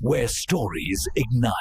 where stories ignite.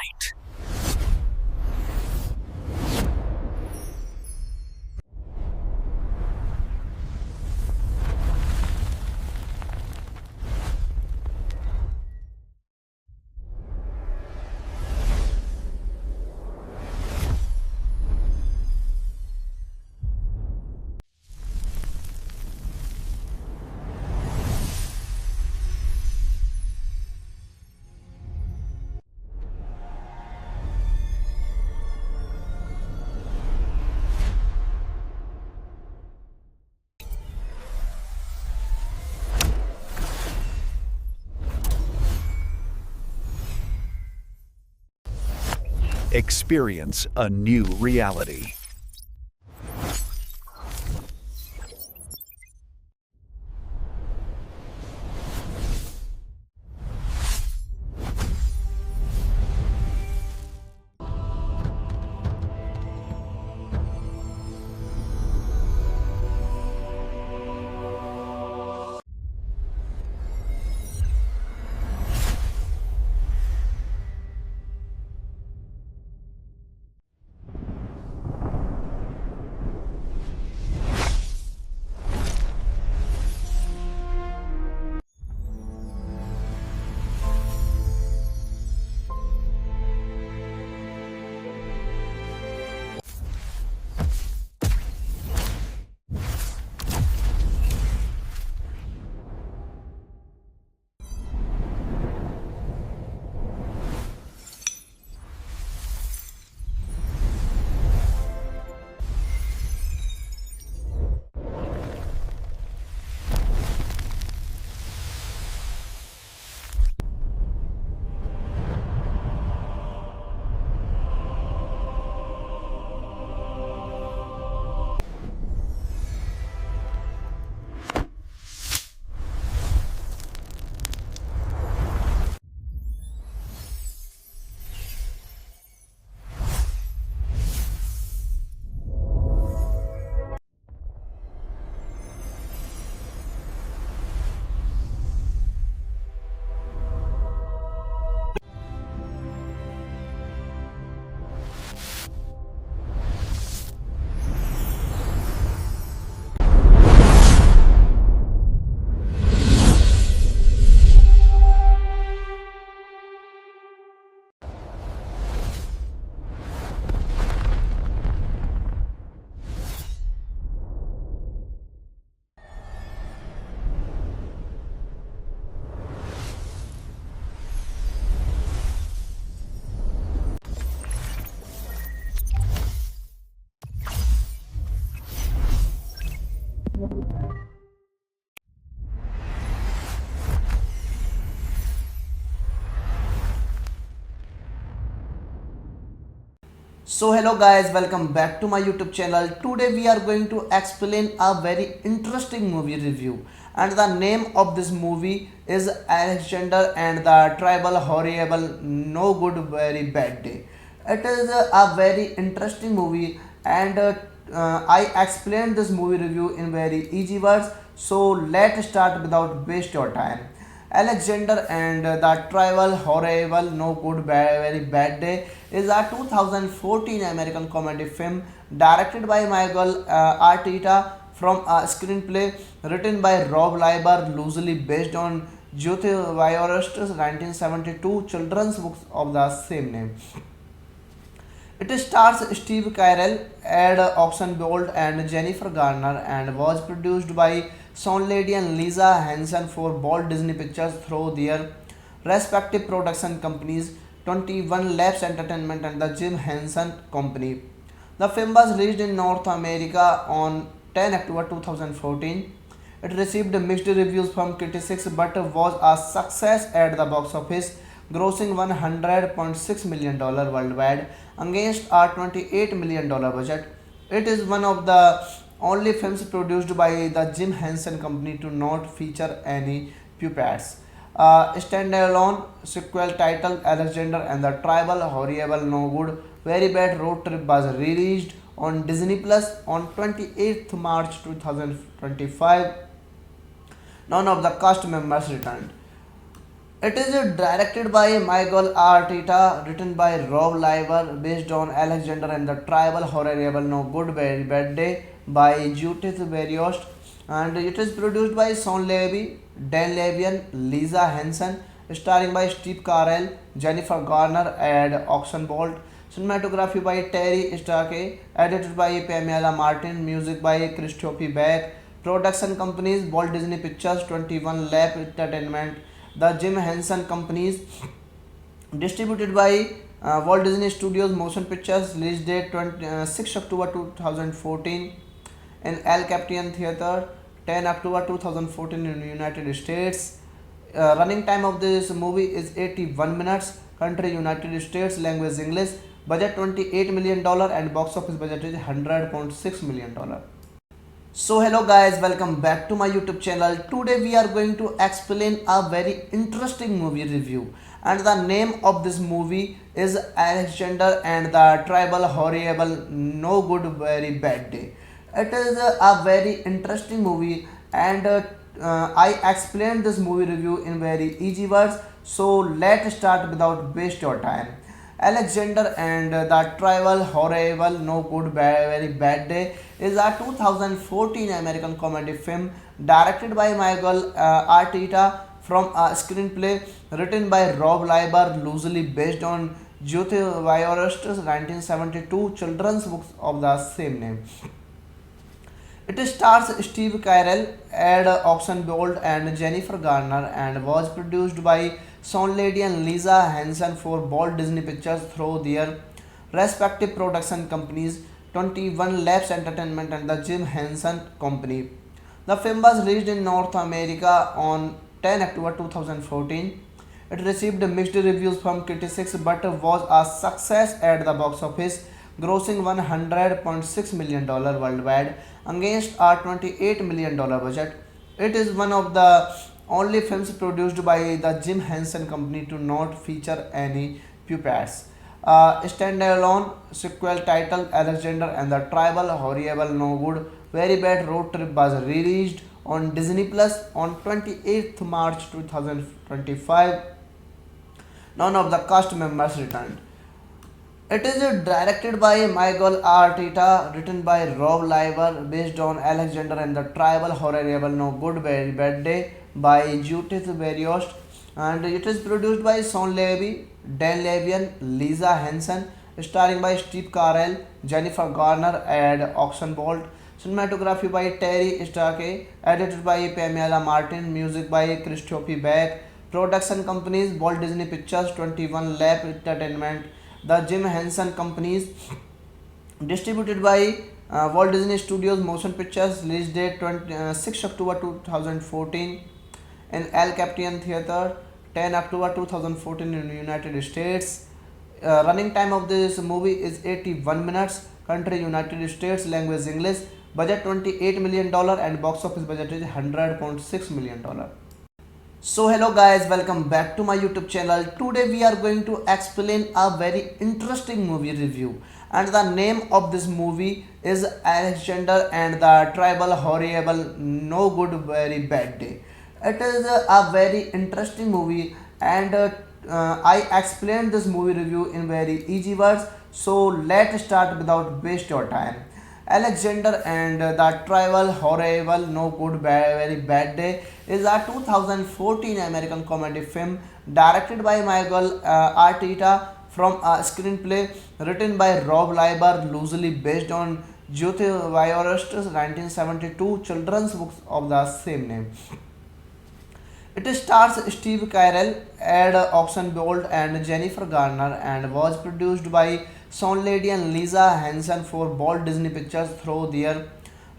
Experience a new reality. So hello guys, welcome back to my YouTube channel. Today we are going to explain a very interesting movie review, and the name of this movie is Alexander and the Tribal Horrible No Good Very Bad Day. It is a very interesting movie, and I explained this movie review in very easy words. So let's start without waste your time. Alexander and the Tribal Horrible No Good Very Bad Day is a 2014 American comedy film directed by Michael Arteta from a screenplay written by Rob Liber, loosely based on Jyoti Wierost's 1972 children's book of the same name. It stars Steve Carell, Ed Oxenbould, and Jennifer Garner, and was produced by Sean Lady and Lisa Hansen for Walt Disney Pictures through their respective production companies, 21 Labs Entertainment and the Jim Henson Company. The film was released in North America on 10 October 2014. It received mixed reviews from critics but was a success at the box office, grossing $100.6 million worldwide against a $28 million budget. It is one of the only films produced by the Jim Henson Company to not feature any puppets. A standalone sequel titled Alexander and the Tribal Horrible No Good Very Bad Road Trip was released on Disney Plus on 28th March 2025. None of the cast members returned. It is directed by Michael Arteta, written by Rob Liver, based on Alexander and the Tribal Horrible No Good Very Bad Day by Judith Berriost, and it is produced by Sean Levy, Dan Levian, Lisa Henson, starring by Steve Carell, Jennifer Garner, and Oxenbolt. Cinematography by Terry Starkey, edited by Pamela Martin, music by Christophe Beck. Production companies: Walt Disney Pictures, 21 Lap Entertainment, the Jim Henson Companies. Distributed by Walt Disney Studios Motion Pictures. Release date 6 October 2014 in El Capitan Theatre, 10 October 2014 in the United States. Running time of this movie is 81 minutes. Country United States. Language English. Budget $28 million and box office budget is $100.6 million. So hello guys, welcome back to my YouTube channel. Today we are going to explain a very interesting movie review, and the name of this movie is Alexander and the Tribal Horrible No Good Very Bad Day. It is a very interesting movie, and I explained this movie review in very easy words. So let's start without waste your time. Alexander and the Tribal Horrible No Good Very Bad Day is a 2014 American comedy film directed by Michael Arteta from a screenplay written by Rob Liber, loosely based on Judith Viorast's 1972 children's book of the same name. It stars Steve Carell, Ed Oxenbould, and Jennifer Garner, and was produced by Sean Lady and Lisa Henson for Walt Disney Pictures through their respective production companies, 21 Labs Entertainment and the Jim Henson Company. The film was released in North America on 10 October 2014. It received mixed reviews from critics but was a success at the box office, grossing $100.6 million worldwide against a $28 million budget. It is one of the only films produced by the Jim Henson Company to not feature any puppets. A standalone sequel titled Alexander and the Tribal Horrible No Good Very Bad Road Trip was released on Disney Plus on 28th March 2025. None of the cast members returned. It is directed by Michael Arteta, written by Rob Liver, based on Alexander and the Tribal Horrible No Good Very Bad Day by Judith Berriost, and it is produced by Sean Levy, Dan Levian, Lisa Henson, starring by Steve Carell, Jennifer Garner, and Oxenbolt. Cinematography by Terry Starkey, edited by Pamela Martin, music by Christophe Beck. Production companies: Walt Disney Pictures, 21 Lap Entertainment, the Jim Henson Companies. Distributed by Walt Disney Studios Motion Pictures. Release date 6 October 2014 in El Capitan Theatre, 10 October 2014 in the United States. Running time of this movie is 81 minutes. Country United States. Language English. Budget $28 million and box office budget is $100.6 million. So hello guys, welcome back to my YouTube channel. Today we are going to explain a very interesting movie review, and the name of this movie is Alexander and the Tribal Horrible No Good Very Bad Day. It is a very interesting movie, and I explained this movie review in very easy words. So let's start without waste your time. Alexander and the Tribal Horrible No Good Very Bad Day is a 2014 American comedy film directed by Michael Arteta from a screenplay written by Rob Liber, loosely based on Judith Viorast's 1972 children's book of the same name. It stars Steve Carell, Ed Oxenbould, and Jennifer Garner, and was produced by Sean Lady and Lisa Henson for Walt Disney Pictures through their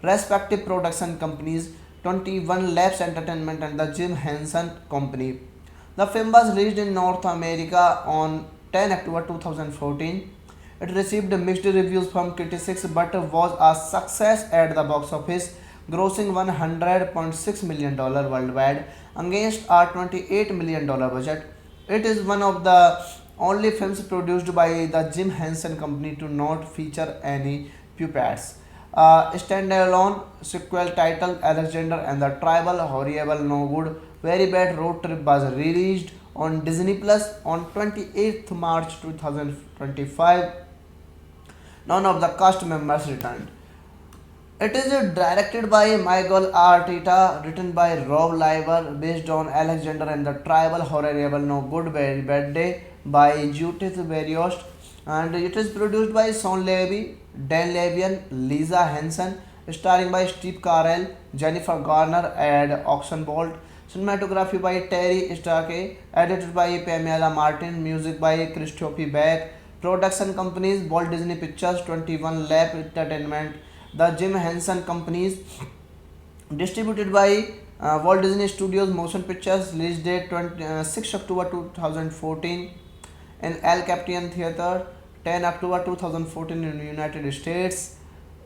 respective production companies, 21 Labs Entertainment and the Jim Henson Company. The film was released in North America on 10 October 2014. It received mixed reviews from critics but was a success at the box office, grossing $100.6 million worldwide against a $28 million budget. It is one of the only films produced by the Jim Henson Company to not feature any puppets. Standalone sequel titled Alexander and the Tribal Horrible No Good Very Bad Road Trip was released on Disney Plus on 28th March 2025. None of the cast members returned. It is directed by Michael Arteta, written by Rob Liver, based on Alexander and the Tribal Horrible No Good Very Bad Day by Judith Berriost, and it is produced by Sean Levy, Dan Levian, Lisa Henson, starring by Steve Carell, Jennifer Garner, and Oxenbolt. Cinematography by Terry Starkey, edited by Pamela Martin, music by Christophe Beck. Production companies: Walt Disney Pictures, 21 Lab Entertainment, the Jim Henson Companies. Distributed by Walt Disney Studios Motion Pictures. Release date 6 October 2014 in El Capitan Theatre, 10 October 2014 in the United States.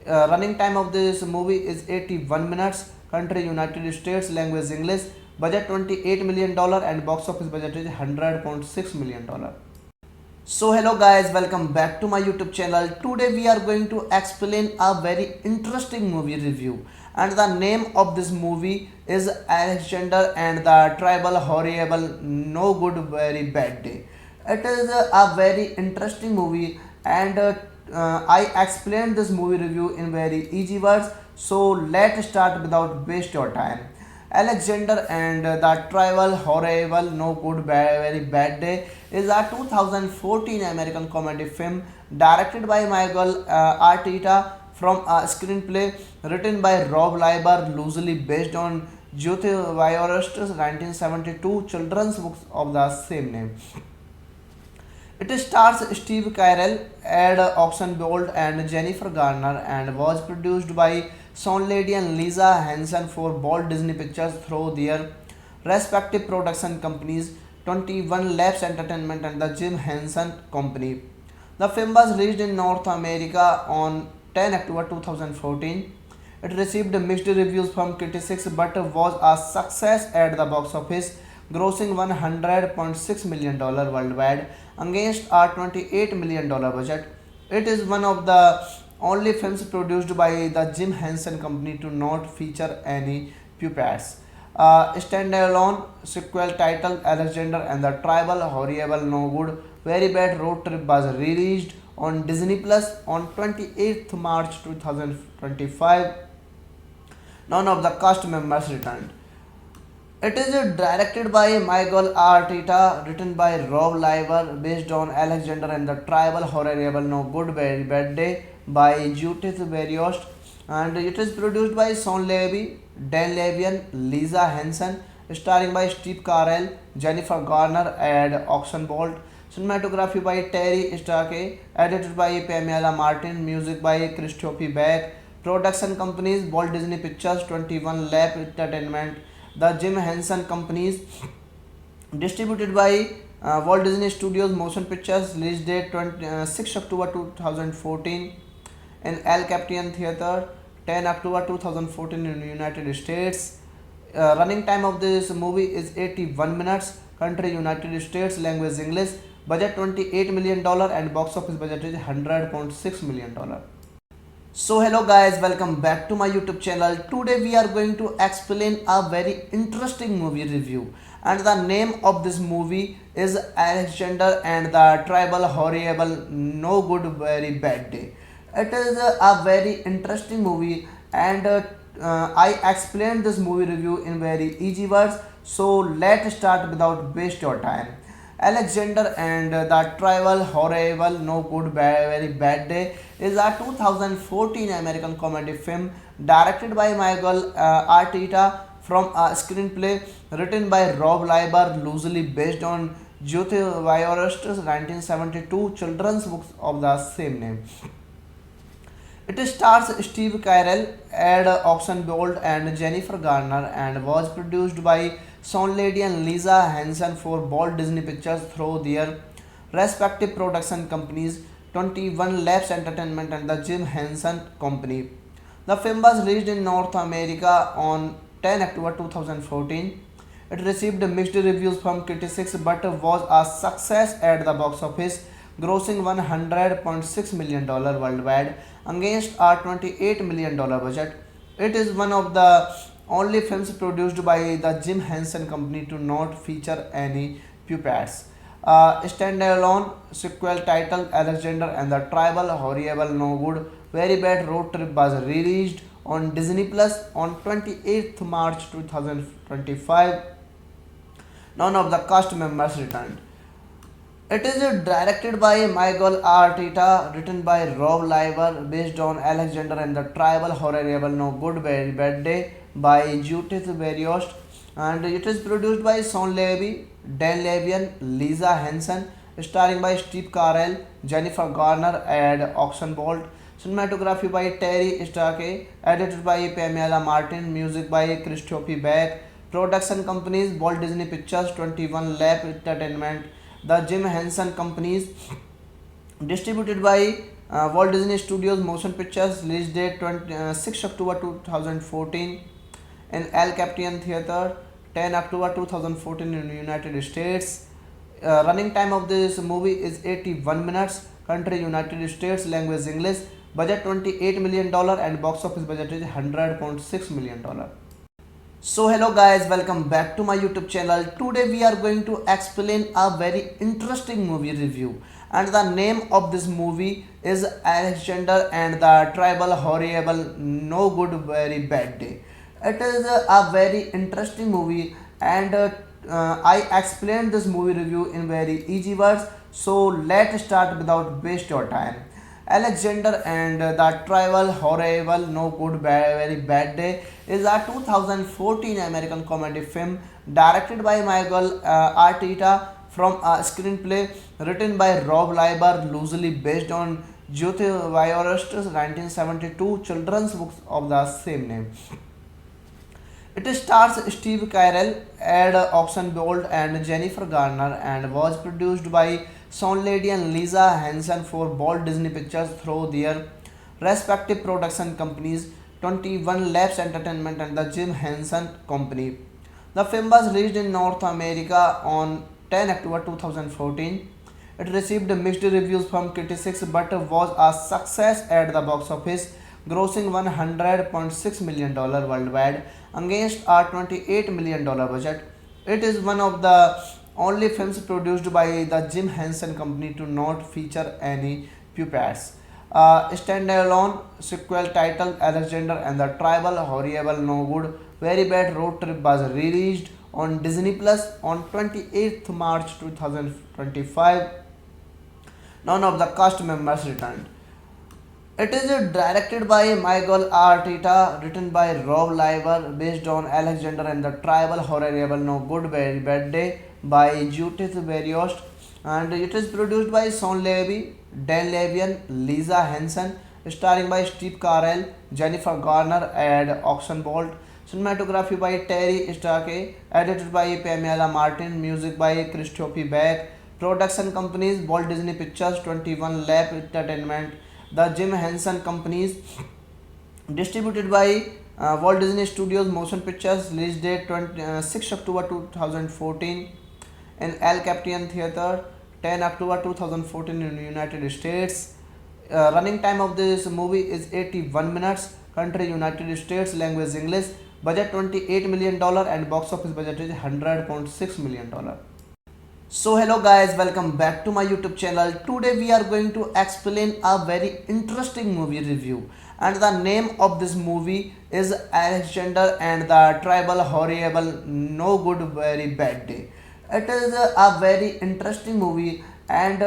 Running time of this movie is 81 minutes. Country United States. Language English. Budget $28 million and box office budget is $100.6 million. So hello guys, welcome back to my YouTube channel. Today we are going to explain a very interesting movie review, and the name of this movie is Alexander and the Tribal Horrible No Good Very Bad Day. It is a very interesting movie, and I explained this movie review in very easy words. So let's start without waste your time. Alexander and the Tribal Horrible No Good Very Bad Day is a 2014 American comedy film directed by Michael Arteta from a screenplay written by Rob Liber, loosely based on Judith Berriost's 1972 children's book of the same name. It stars Steve Carell, Ed Oxenbould, and Jennifer Garner, and was produced by Sean Lady and Lisa Henson for Walt Disney Pictures through their respective production companies, 21 Labs Entertainment and the Jim Henson Company. The film was released in North America on 10 October 2014. It received mixed reviews from critics but was a success at the box office, grossing $100.6 million worldwide against a $28 million budget. It is one of the only films produced by the Jim Henson Company to not feature any puppets. Standalone sequel titled Alexander and the Tribal Horrible No Good Very Bad Road Trip was released on Disney Plus on 28th March 2025. None of the cast members returned. It is directed by Michael Arteta, written by Rob Liver, based on Alexander and the Tribal Horrible No Good Very Bad Day by Judith Berriost, and it is produced by Sean Levy, Dan Levian, Lisa Henson, starring by Steve Carell, Jennifer Garner, and Oxenbolt. Cinematography by Terry Starkey, edited by Pamela Martin, music by Christophe Beck. Production companies: Walt Disney Pictures, 21 Lab Entertainment, the Jim Henson Companies. Distributed by Walt Disney Studios Motion Pictures. Release date 6 October 2014 in El Capitan Theatre, 10 October 2014 in the United States. Running time of this movie is 81 minutes. Country United States. Language English. Budget $28 million and box office budget is $100.6 million. So hello guys, welcome back to my YouTube channel. Today we are going to explain a very interesting movie review, and the name of this movie is Alexander and the Tribal Horrible No Good Very Bad Day. It is a very interesting movie, and I explained this movie review in very easy words. So let's start without waste your time. Alexander and the Tribal Horrible No Good Very Bad Day is a 2014 American comedy film directed by Michael Arteta from a screenplay written by Rob Liber, loosely based on Judith Berrost's 1972 children's book of the same name. It stars Steve Carell, Ed Oxenbould, and Jennifer Garner, and was produced by Sean Lady and Lisa Henson for Walt Disney Pictures through their respective production companies, 21 Labs Entertainment and the Jim Henson Company. The film was released in North America on 10 October 2014. It received mixed reviews from critics but was a success at the box office, grossing $100.6 million worldwide against a $28 million budget. It is one of the only films produced by the Jim Henson Company to not feature any puppets. A standalone sequel titled Alexander and the Tribal Horrible No Good Very Bad Road Trip was released on Disney Plus on 28th March 2025. None of the cast members returned. It is directed by Michael Arteta, written by Rob Liver, based on Alexander and the Tribal Horrible No Good Very Bad Day by Judith Berriost, and it is produced by Sean Levy, Dan Levy, Lisa Henson, starring by Steve Carell, Jennifer Garner, and Oxenbolt. Cinematography by Terry Starkey, edited by Pamela Martin, music by Christophe Beck. Production companies: Walt Disney Pictures, 21 Lap Entertainment, the Jim Henson Companies. Distributed by Walt Disney Studios Motion Pictures. Release date 6 October 2014 in El Capitan Theatre, 10 October 2014 in the United States. Running time of this movie is 81 minutes. Country United States. Language English. Budget $28 million and box office budget is $100.6 million. So hello guys, welcome back to my YouTube channel. Today we are going to explain a very interesting movie review, and the name of this movie is Alexander and the Tribal Horrible No Good Very Bad Day. It is a very interesting movie, and I explained this movie review in very easy words. So let's start without waste your time. Alexander and the Tribal Horrible No Good Very Bad Day is a 2014 American comedy film directed by Michael Arteta from a screenplay written by Rob Liber, loosely based on Judith Berriost's 1972 children's book of the same name. It stars Steve Carell, Ed Oxenbould, and Jennifer Garner, and was produced by Sean Lady and Lisa Henson for Walt Disney Pictures through their respective production companies, 21 Labs Entertainment and the Jim Henson Company. The film was released in North America on 10 October 2014. It received mixed reviews from critics but was a success at the box office, grossing $100.6 million worldwide against a $28 million budget. It is one of the only films produced by the Jim Henson Company to not feature any puppets. A standalone sequel titled Alexander and the Tribal Horrible No Good Very Bad Road Trip was released on Disney Plus on 28th March 2025. None of the cast members returned. It is directed by Michael Arteta, written by Rob Liver, based on Alexander and the Tribal Horrible No Good Very Bad Day by Judith Berriost, and it is produced by Sean Levy, Dan Levy, Lisa Henson, starring by Steve Carell, Jennifer Garner, and Oxenbolt. Cinematography by Terry Starkey, edited by Pamela Martin, music by Christophe Beck. Production companies: Walt Disney Pictures, 21 Lap Entertainment, the Jim Henson Companies. Distributed by Walt Disney Studios Motion Pictures. Release date 6 October 2014 in El Capitan Theatre, 10 October 2014 in the United States. Running time of this movie is 81 minutes. Country United States. Language English. Budget $28 million and box office budget is $100.6 million. So hello guys, welcome back to my YouTube channel. Today we are going to explain a very interesting movie review, and the name of this movie is Alexander and the Tribal Horrible No Good Very Bad Day. It is a very interesting movie, and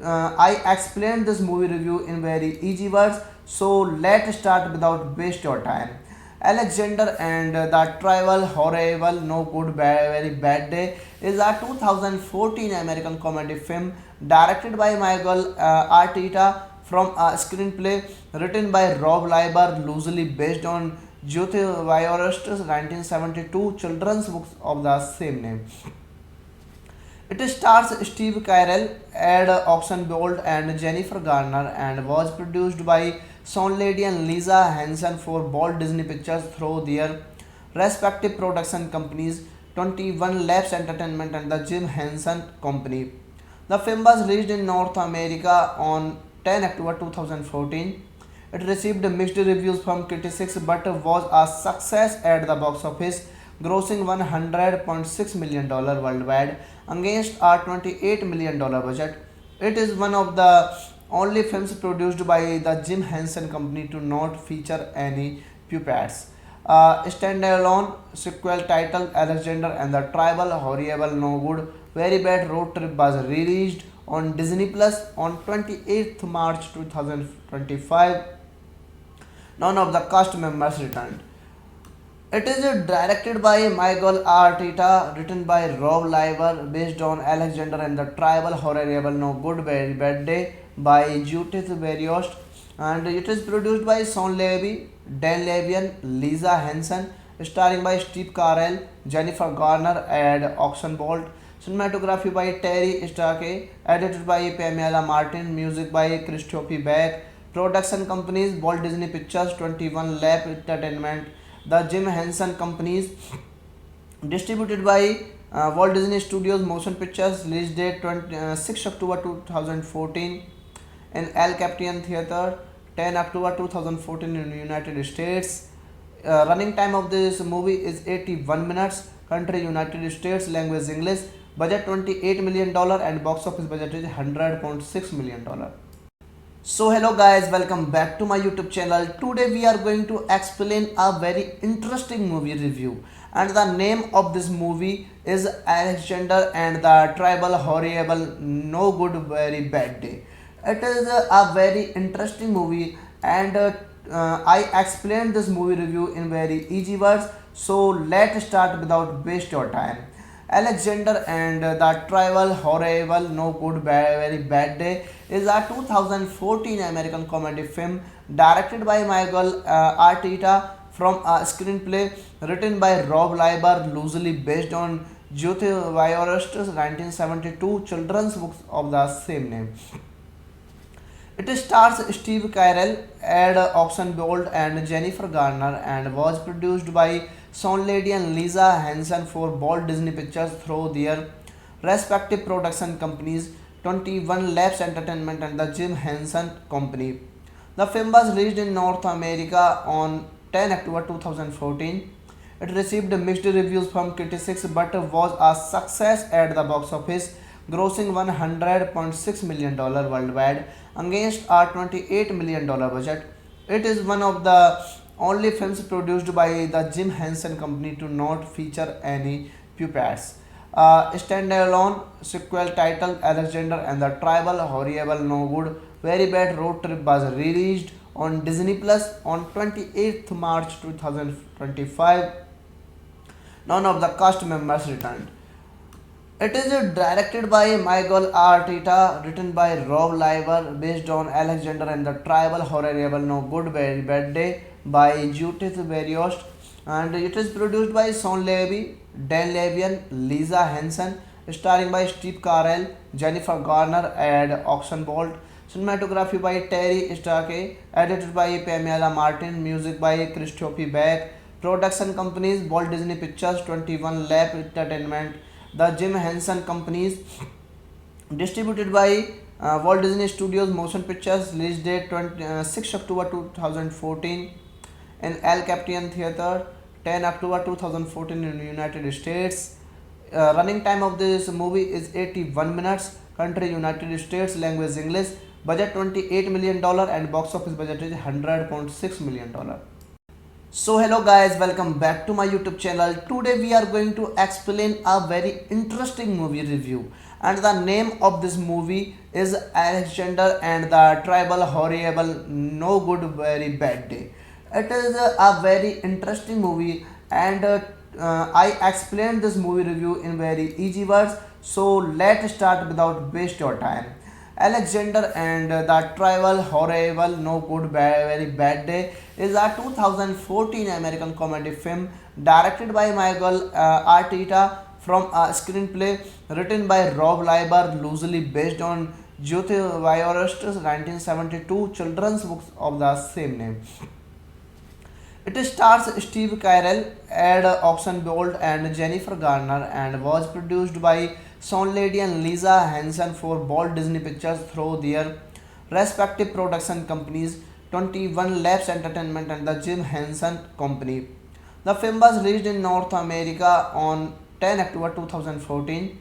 I explained this movie review in very easy words. So let's start without waste your time. Alexander and the Tribal Horrible No Good Very Bad Day is a 2014 American comedy film directed by Michael Arteta from a screenplay written by Rob Liber, loosely based on Judith Berriost's 1972 children's book of the same name. It stars Steve Carell, Ed Oxenbould, and Jennifer Garner, and was produced by Sean Lady and Lisa Henson for Walt Disney Pictures through their respective production companies, 21 Labs Entertainment and the Jim Henson Company. The film was released in North America on 10 October 2014. It received mixed reviews from critics but was a success at the box office, grossing $100.6 million worldwide against a $28 million budget. It is one of the only films produced by the Jim Henson Company to not feature any puppets. A standalone sequel titled Alexander and the Tribal Horrible No Good Very Bad Road Trip was released on Disney Plus on 28th March 2025. None of the cast members returned. It is directed by Michael Arteta, written by Rob Liver, based on Alexander and the Tribal Horrible No Good Very Bad Day by Judith Berriost, and it is produced by Sean Levy, Dan Levy, Lisa Henson, starring by Steve Carell, Jennifer Garner, and Oxenbolt. Cinematography by Terry Starkey, edited by Pamela Martin, music by Christophe Beck. Production companies: Walt Disney Pictures, 21 Lap Entertainment, the Jim Henson Companies. Distributed by Walt Disney Studios Motion Pictures. Release date 6 October 2014 in El Capitan Theatre, 10 October 2014 in the United States. Running time of this movie is 81 minutes. Country United States. Language English. Budget $28 million and box office budget is $100.6 million. So hello guys, welcome back to my YouTube channel. Today we are going to explain a very interesting movie review, and the name of this movie is Alexander and the Tribal Horrible No Good Very Bad Day. It is a very interesting movie, and I explained this movie review in very easy words. So let's start without waste your time. Alexander and the Tribal Horrible No Good Very Bad Day is a 2014 American comedy film directed by Michael Arteta from a screenplay written by Rob Liber, loosely based on Judith Berriost's 1972 children's book of the same name. It stars Steve Carell, Ed Oxenbould, and Jennifer Garner, and was produced by Sean Lady and Lisa Henson for Walt Disney Pictures through their respective production companies, 21 Labs Entertainment and the Jim Henson Company. The film was released in North America on 10 October 2014. It received mixed reviews from critics but was a success at the box office, grossing $100.6 million worldwide against a $28 million budget. It is one of the only films produced by the Jim Henson Company to not feature any puppets. A standalone sequel titled Alexander and the Tribal Horrible No Good Very Bad Road Trip was released on Disney Plus on 28th March 2025. None of the cast members returned. It is directed by Michael Arteta, written by Rob Liver, based on Alexander and the Tribal Horrible No Good Very Bad Day by Judith Berriost, and it is produced by Sean Levy, Dan Levy, Lisa Henson, starring by Steve Carell, Jennifer Garner, and Oxenbolt. Cinematography by Terry Starkey, edited by Pamela Martin, music by Christophe Beck. Production companies: Walt Disney Pictures, 21 Lap Entertainment, the Jim Henson Companies. Distributed by Walt Disney Studios Motion Pictures. Release date 6 October 2014 in El Capitan Theatre, 10 October 2014 in the United States. Running time of this movie is 81 minutes. Country United States. Language English. Budget $28 million and box office budget is $100.6 million. So hello guys, welcome back to my YouTube channel. Today we are going to explain a very interesting movie review, and the name of this movie is Alexander and the Tribal Horrible No Good Very Bad Day. It is a very interesting movie, and I explained this movie review in very easy words. So let's start without waste your time. Alexander and the Tribal Horrible No Good Very Bad Day is a 2014 American comedy film directed by Michael Arteta from a screenplay written by Rob Liber, loosely based on Judith Berriost's 1972 children's book of the same name. It stars Steve Carell, Ed Oxenbould, and Jennifer Garner, and was produced by Sound Lady and Lisa Hansen for Walt Disney Pictures through their respective production companies 21 Labs Entertainment and the Jim Henson Company. The film was released in North America on 10 October 2014.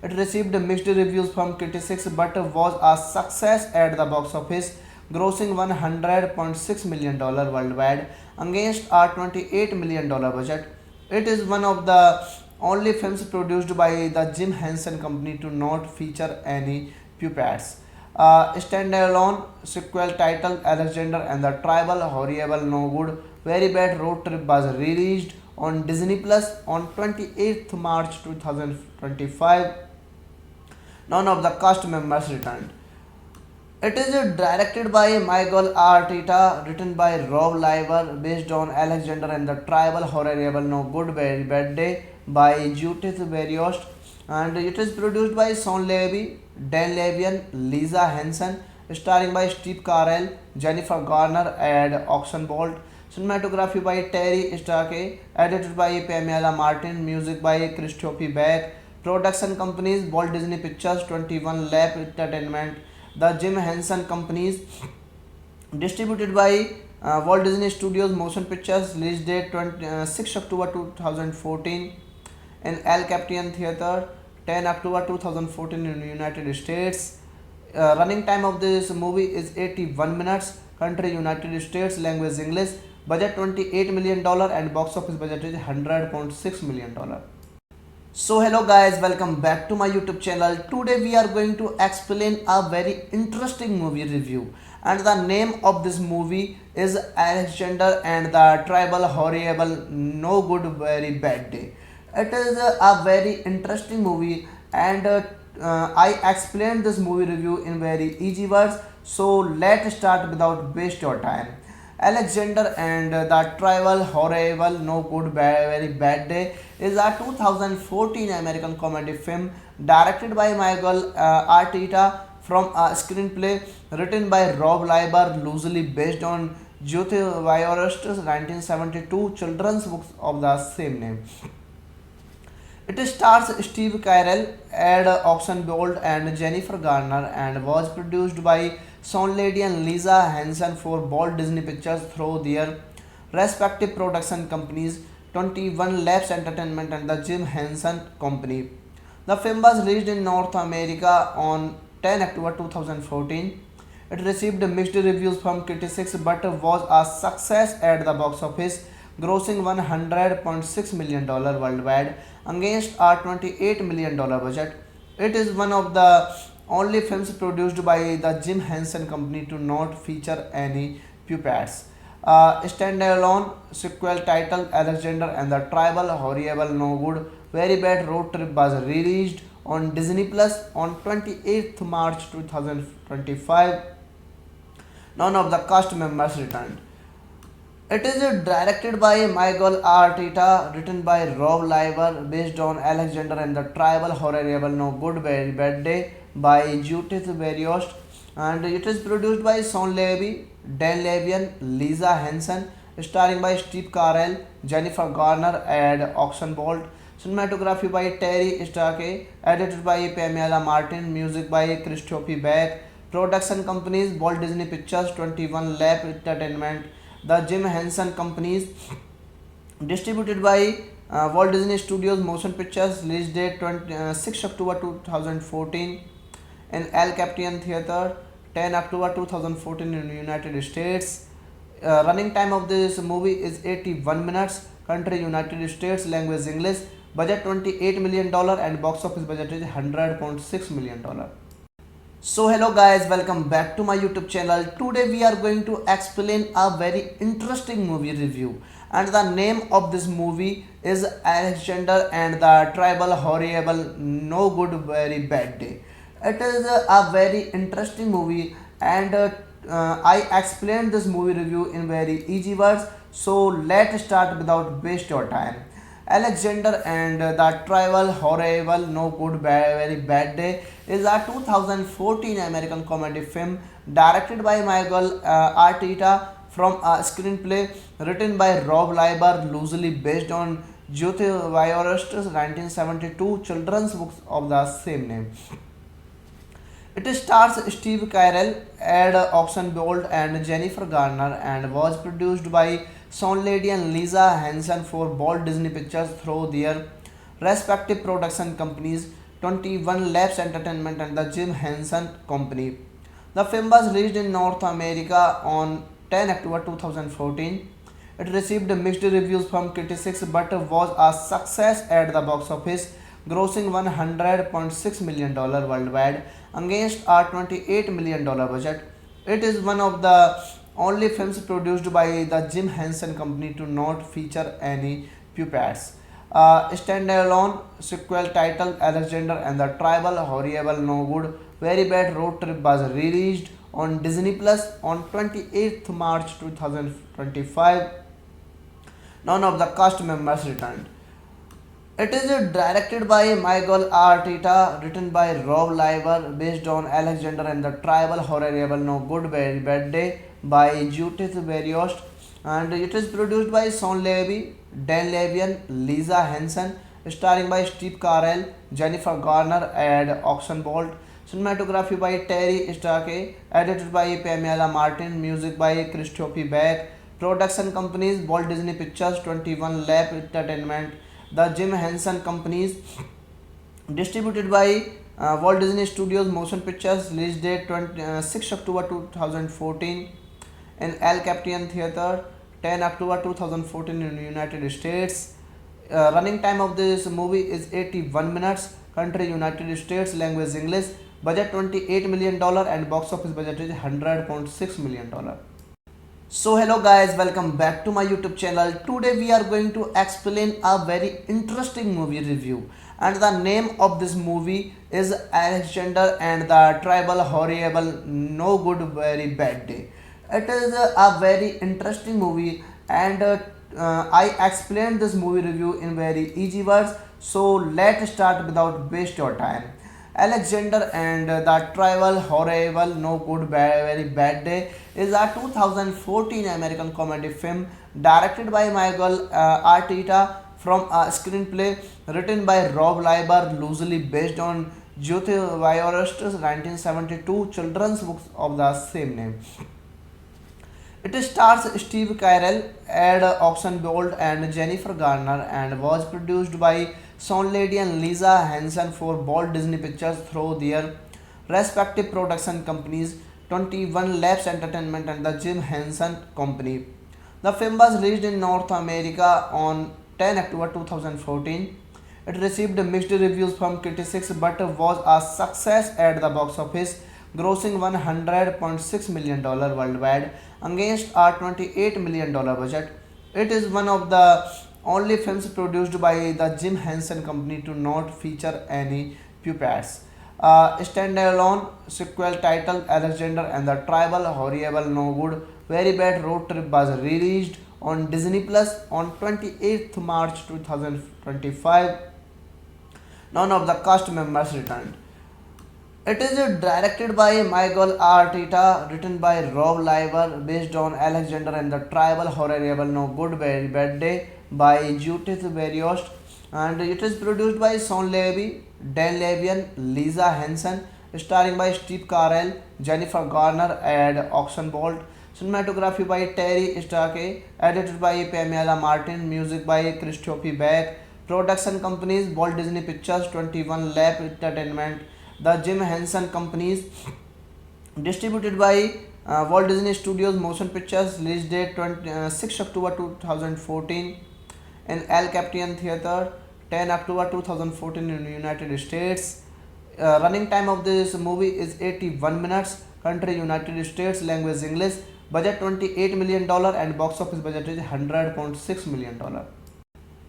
It received mixed reviews from critics but was a success at the box office, grossing $100.6 million worldwide against a $28 million budget. It is one of the only films produced by the Jim Henson Company to not feature any puppets. A standalone sequel titled Alexander and the Tribal Horrible No Good Very Bad Road Trip was released on Disney Plus on 28th March 2025. None of the cast members returned. It is directed by Michael Arteta, written by Rob Liver, based on Alexander and the Tribal Horrible No Good Very Bad Day by Judith Berriost, and it is produced by Sean Levy, Dan Levy, Lisa Henson, starring by Steve Carell, Jennifer Garner, and Oxenbolt. Cinematography by Terry Starkey, edited by Pamela Martin, music by Christophe Beck. Production companies Walt Disney Pictures, 21 Lab Entertainment, the Jim Henson Companies. Distributed by Walt Disney Studios Motion Pictures. Release date 6 October 2014 in El Capitan Theatre, 10 October 2014 in the United States. Running time of this movie is 81 minutes. Country United States. Language English. Budget $28 million and box office budget is $100.6 million. So hello guys, welcome back to my YouTube channel. Today we are going to explain a very interesting movie review, and the name of this movie is Alexander and the Tribal Horrible No Good Very Bad Day. It is a very interesting movie, and I explained this movie review in very easy words. So let's start without waste your time. Alexander and the Tribal Horrible No Good Very Bad Day is a 2014 American comedy film directed by Michael Arteta from a screenplay written by Rob Liber, loosely based on Judith Berriost's 1972 children's book of the same name. It stars Steve Carell, Ed Oxenbould, and Jennifer Garner, and was produced by Sean Lady and Lisa Hansen for Walt Disney Pictures through their respective production companies 21 Labs Entertainment and the Jim Henson Company. The film was released in North America on 10 October 2014. It received mixed reviews from critics but was a success at the box office, grossing $100.6 million worldwide against a $28 million budget. It is one of the only films produced by the Jim Henson Company to not feature any puppets. A standalone sequel titled Alexander and the Tribal Horrible No Good Very Bad Road Trip was released on Disney Plus on 28th March 2025. None of the cast members returned. It is directed by Michael Arteta, written by Rob Liver, based on Alexander and the Tribal Horrible No Good Very Bad Day by Judith Berriost, and it is produced by Sean Levy, Dan Levy, Lisa Henson, starring by Steve Carell, Jennifer Garner, and Oxenbolt. Cinematography by Terry Starkey, edited by Pamela Martin, music by Christophe Beck. Production companies Walt Disney Pictures, 21 Lab Entertainment, the Jim Henson Companies. Distributed by Walt Disney Studios Motion Pictures. Release date 6 October 2014 in El Capitan Theatre, 10 October 2014 in the United States. Running time of this movie is 81 minutes. Country United States. Language English. Budget $28 million and box office budget is $100.6 million. So hello guys, welcome back to my YouTube channel. Today we are going to explain a very interesting movie review, and the name of this movie is Alexander and the Tribal Horrible No Good Very Bad Day. It is a very interesting movie, and I explained this movie review in very easy words. So let's start without waste your time. Alexander and the Tribal Horrible No Good Very Bad Day is a 2014 American comedy film directed by Michael Arteta from a screenplay written by Rob Liber, loosely based on Jyoti Viorast's 1972 children's book of the same name. It stars Steve Carell, Ed Oxenbould, and Jennifer Garner, and was produced by Sean Lady and Lisa Hanson for Walt Disney Pictures through their respective production companies, 21 Labs Entertainment and the Jim Henson Company. The film was released in North America on 10 October 2014. It received mixed reviews from critics but was a success at the box office, grossing $100.6 million worldwide against a $28 million budget. It is one of the only films produced by the Jim Henson Company to not feature any puppets. A standalone sequel titled Alexander and the Tribal Horrible No Good Very Bad Road Trip was released on Disney Plus on 28th March 2025. None of the cast members returned. It is directed by Michael Arteta, written by Rob Liber, based on Alexander and the Tribal Horrible No Good Very Bad Day by Judith Berriost, and it is produced by Sean Levy, Dan Levy, Lisa Henson, starring by Steve Carell, Jennifer Garner, and Oxenbould. Cinematography by Terry Starkey, edited by Pamela Martin, music by Christophe Beck. Production companies Walt Disney Pictures, 21 Lab Entertainment, the Jim Henson Companies. Distributed by Walt Disney Studios Motion Pictures. Release date 6 October 2014 in El Capitan Theatre, 10 October 2014 in the United States. Running time of this movie is 81 minutes. Country United States. Language English. Budget $28 million and box office budget is $100.6 million. So hello guys, welcome back to my YouTube channel. Today we are going to explain a very interesting movie review, and the name of this movie is Alexander and the Tribal Horrible No Good Very Bad Day. It is a very interesting movie, and I explained this movie review in very easy words. So let's start without waste your time. Alexander and the Tribal Horrible No Good Very Bad Day is a 2014 American comedy film directed by Michael Arteta from a screenplay written by Rob Liber, loosely based on Jyoti Viorast's 1972 children's book of the same name. It stars Steve Carell, Ed Oxenbould, and Jennifer Garner, and was produced by Sean Lady and Lisa Hanson for Walt Disney Pictures through their respective production companies, 21 Labs Entertainment and the Jim Henson Company. The film was released in North America on 10 October 2014. It received mixed reviews from critics but was a success at the box office, grossing $100.6 million worldwide against a $28 million budget. It is one of the only films produced by the Jim Henson Company to not feature any puppets. A standalone sequel titled Alexander and the Tribal Horrible No Good Very Bad Road Trip was released on Disney Plus on 28th March 2025. None of the cast members returned. It is directed by Michael Arteta, written by Rob Liber, based on Alexander and the Tribal Horrible No Good Very Bad Day by Judith Berriost, and it is produced by Sean Levy, Dan Levy, Lisa Henson, starring by Steve Carell, Jennifer Garner, and Oxenbould. Cinematography by Terry Starkey, edited by Pamela Martin, music by Christophe Beck. Production companies Walt Disney Pictures, 21 Lab Entertainment, the Jim Henson Companies. Distributed by Walt Disney Studios Motion Pictures. Release date 6 October 2014 in El Capitan Theatre, 10 October 2014 in the United States. Running time of this movie is 81 minutes. Country United States. Language English. Budget $28 million and box office budget is $100.6 million.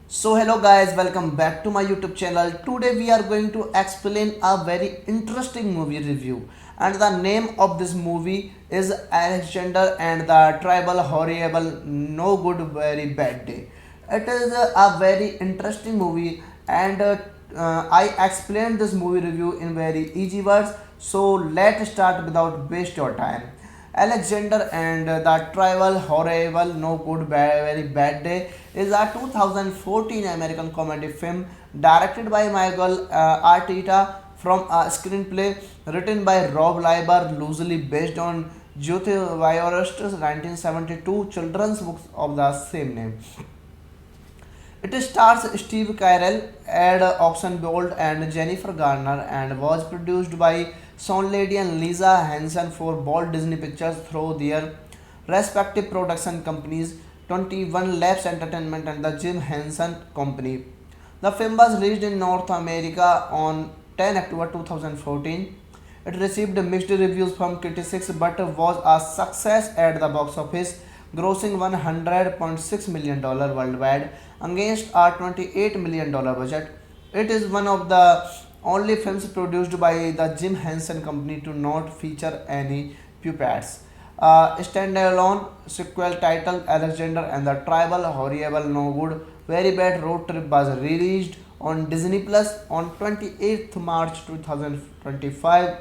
So hello guys, welcome back to my YouTube channel. Today we are going to explain a very interesting movie review, and the name of this movie is Alexander and the Tribal Horrible No Good Very Bad Day. It is a very interesting movie, and I explained this movie review in very easy words. So let's start without waste your time. Alexander and the Tribal Horrible No Good Very Bad Day is a 2014 American comedy film directed by Michael Arteta from a screenplay written by Rob Liber, loosely based on Jyoti Viorast's 1972 children's book of the same name. It stars Steve Carell, Ed Oxenbould, and Jennifer Garner, and was produced by Sean Lady and Lisa Hanson for Walt Disney Pictures through their respective production companies, 21 Labs Entertainment and the Jim Henson Company. The film was released in North America on 10 October 2014. It received mixed reviews from critics but was a success at the box office, grossing $100.6 million worldwide against a $28 million budget. It is one of the only films produced by the Jim Henson Company to not feature any puppets. A standalone sequel titled Alexander and the Tribal Horrible No Good Very Bad Road Trip was released on Disney Plus on 28th March 2025.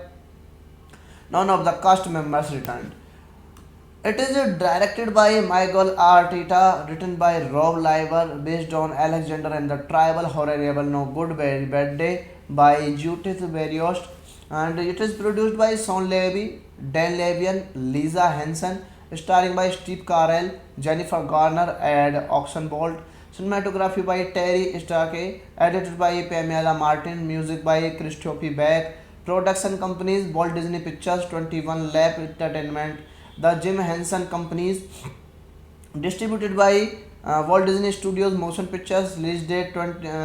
None of the cast members returned. It is directed by Michael Arteta, written by Rob Liber, based on Alexander and the Tribal Horrible No Good Very Bad Day by Judith Berriost, and it is produced by Sean Levy, Dan Levian, Lisa Henson, starring by Steve Carell, Jennifer Garner, and Oxenbould. Cinematography by Terry Starkey, edited by Pamela Martin, music by Christophe Beck. Production companies: Walt Disney Pictures, 21 Lab Entertainment, the Jim Henson Companies. Distributed by Walt Disney Studios Motion Pictures. Release date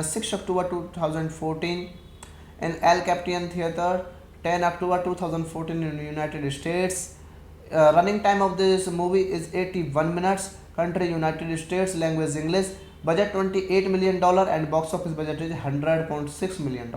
6 October 2014 in El Capitan Theatre, 10 October 2014 in the United States. Running time of this movie is 81 minutes. Country United States. Language English. Budget $28 million and box office budget is $100.6 million.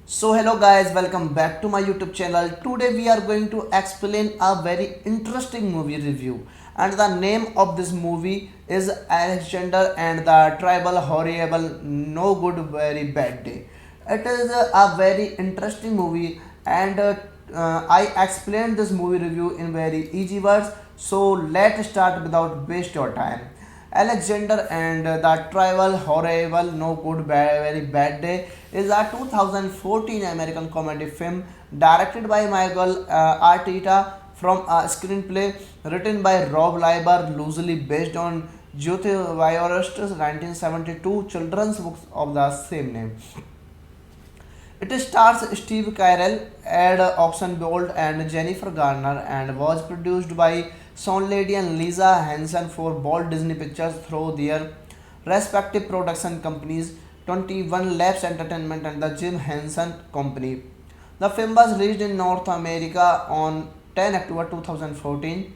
So hello guys, welcome back to my YouTube channel. Today we are going to explain a very interesting movie review, and the name of this movie is Alexander and the Tribal Horrible No Good Very Bad Day. It is a very interesting movie, and I explained this movie review in very easy words. So let's start without waste your time. Alexander and the Tribal Horrible No Good Very Bad Day is a 2014 American comedy film directed by Michael Arteta from a screenplay written by Rob Liber, loosely based on Jyoti Viorast's 1972 children's book of the same name. It stars Steve Carell, Ed Oxenbould, and Jennifer Garner, and was produced by Sean Lady and Lisa Hanson for Walt Disney Pictures through their respective production companies, 21 Labs Entertainment and the Jim Henson Company. The film was released in North America on 10 October 2014.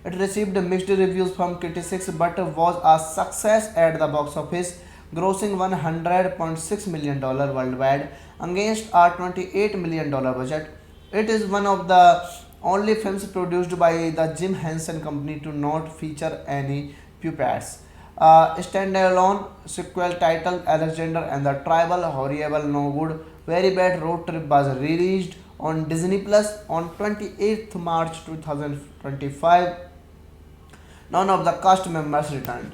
It received mixed reviews from critics but was a success at the box office, grossing $100.6 million worldwide against a $28 million budget. It is one of the only films produced by the Jim Henson Company to not feature any puppets. A standalone sequel titled Alexander and the Tribal Horrible No Good Very Bad Road Trip was released on Disney Plus on 28th March 2025. None of the cast members returned.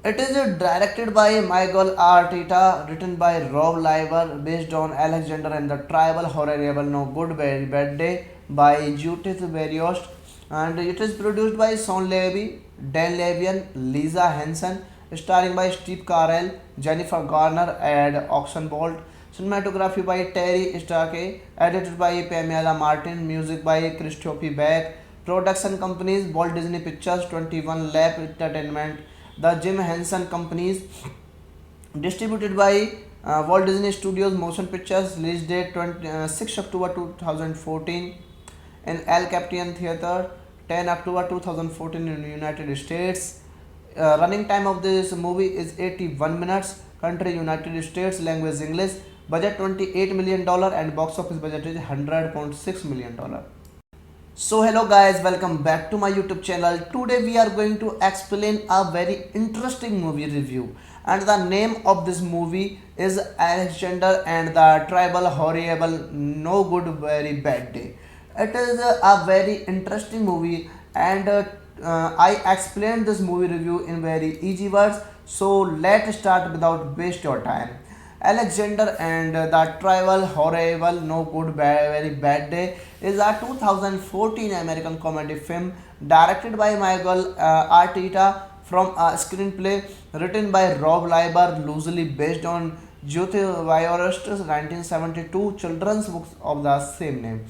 It is directed by Michael Arteta, written by Rob Liber, based on Alexander and the Tribal Horrible No Good Very Bad Day by Judith Berriost, and it is produced by Sean Levy, Dan Levian, Lisa Henson, starring by Steve Carell, Jennifer Garner, and Oxenbould. Cinematography by Terry Starkey, edited by Pamela Martin, music by Christophe Beck. Production companies: Walt Disney Pictures, 21 Lab Entertainment, the Jim Henson Companies. Distributed by Walt Disney Studios Motion Pictures. Release date 6 October 2014 in El Capitan Theatre, 10 October 2014 in the United States. Running time of this movie is 81 minutes. Country United States. Language English. Budget $28 million and box office budget is $100.6 million. So hello guys, welcome back to my YouTube channel. Today we are going to explain a very interesting movie review, and the name of this movie is Alexander and the Tribal Horrible No Good Very Bad Day. It is a very interesting movie, and I explained this movie review in very easy words. So let's start without waste your time. Alexander and the Tribal Horrible No Good Very Bad Day is a 2014 American comedy film directed by Michael Arteta from a screenplay written by Rob Liber, loosely based on Jyoti Wyorost's 1972 children's book of the same name.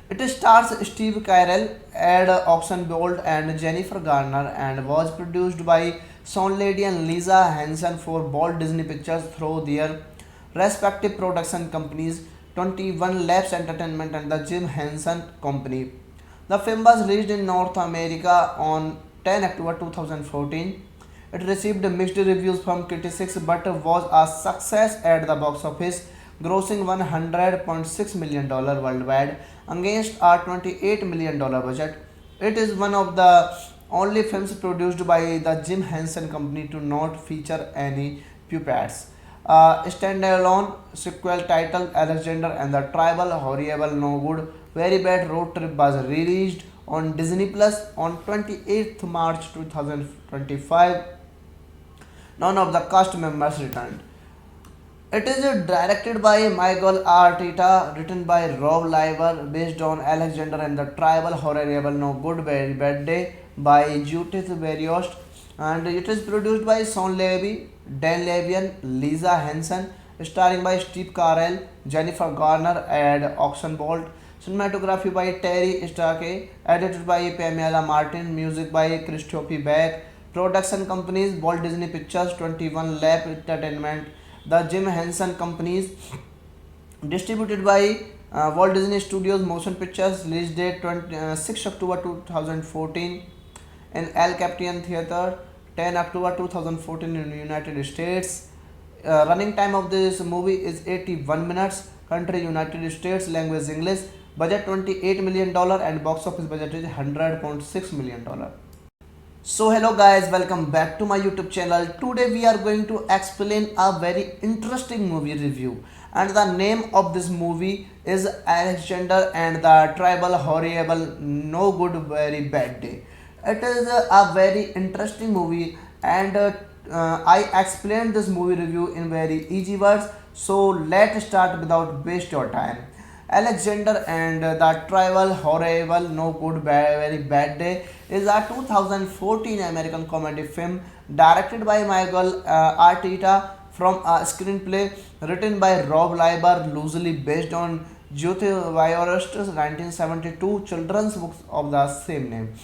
It stars Steve Carell, Ed Oxenbould, and Jennifer Garner, and was produced by Sean Lady and Lisa Hanson for Walt Disney Pictures through their respective production companies, 21 Labs Entertainment and the Jim Henson Company. The film was released in North America on 10 October 2014. It received mixed reviews from critics but was a success at the box office, grossing $100.6 million worldwide against a $28 million budget. It is one of the only films produced by the Jim Henson Company to not feature any puppets. A standalone sequel titled Alexander and the Tribal Horrible No Good Very Bad Road Trip was released on Disney Plus on 28th March 2025. None of the cast members returned. It is directed by Michael Arteta, written by Rob Liber, based on Alexander and the Tribal Horrible No Good Very Bad Day by Judith Berriost, and it is produced by Sean Levy, Dan Levian, Lisa Hanson, starring by Steve Carell, Jennifer Garner, and Oxenbould. Cinematography by Terry Starkey, edited by Pamela Martin, music by Christophe Beck. Production companies Walt Disney Pictures, 21 Lab Entertainment, the Jim Henson Companies. Distributed by Walt Disney Studios Motion Pictures. Release date 6 October 2014 in El Capitan Theatre, 10 October 2014 in the United States. Running time of this movie is 81 minutes. Country United States. Language English. Budget $28 million and box office budget is $100.6 million. So hello guys, welcome back to my YouTube channel. Today we are going to explain a very interesting movie review, and the name of this movie is Alexander and the Tribal Horrible No Good Very Bad Day. It is a very interesting movie, and I explained this movie review in very easy words. So let's start without waste your time. Alexander and the Tribal Horrible No Good Very Bad Day is a 2014 American comedy film directed by Michael Arteta from a screenplay written by Rob Liber, loosely based on Jyoti Wyorost's 1972 children's book of the same name.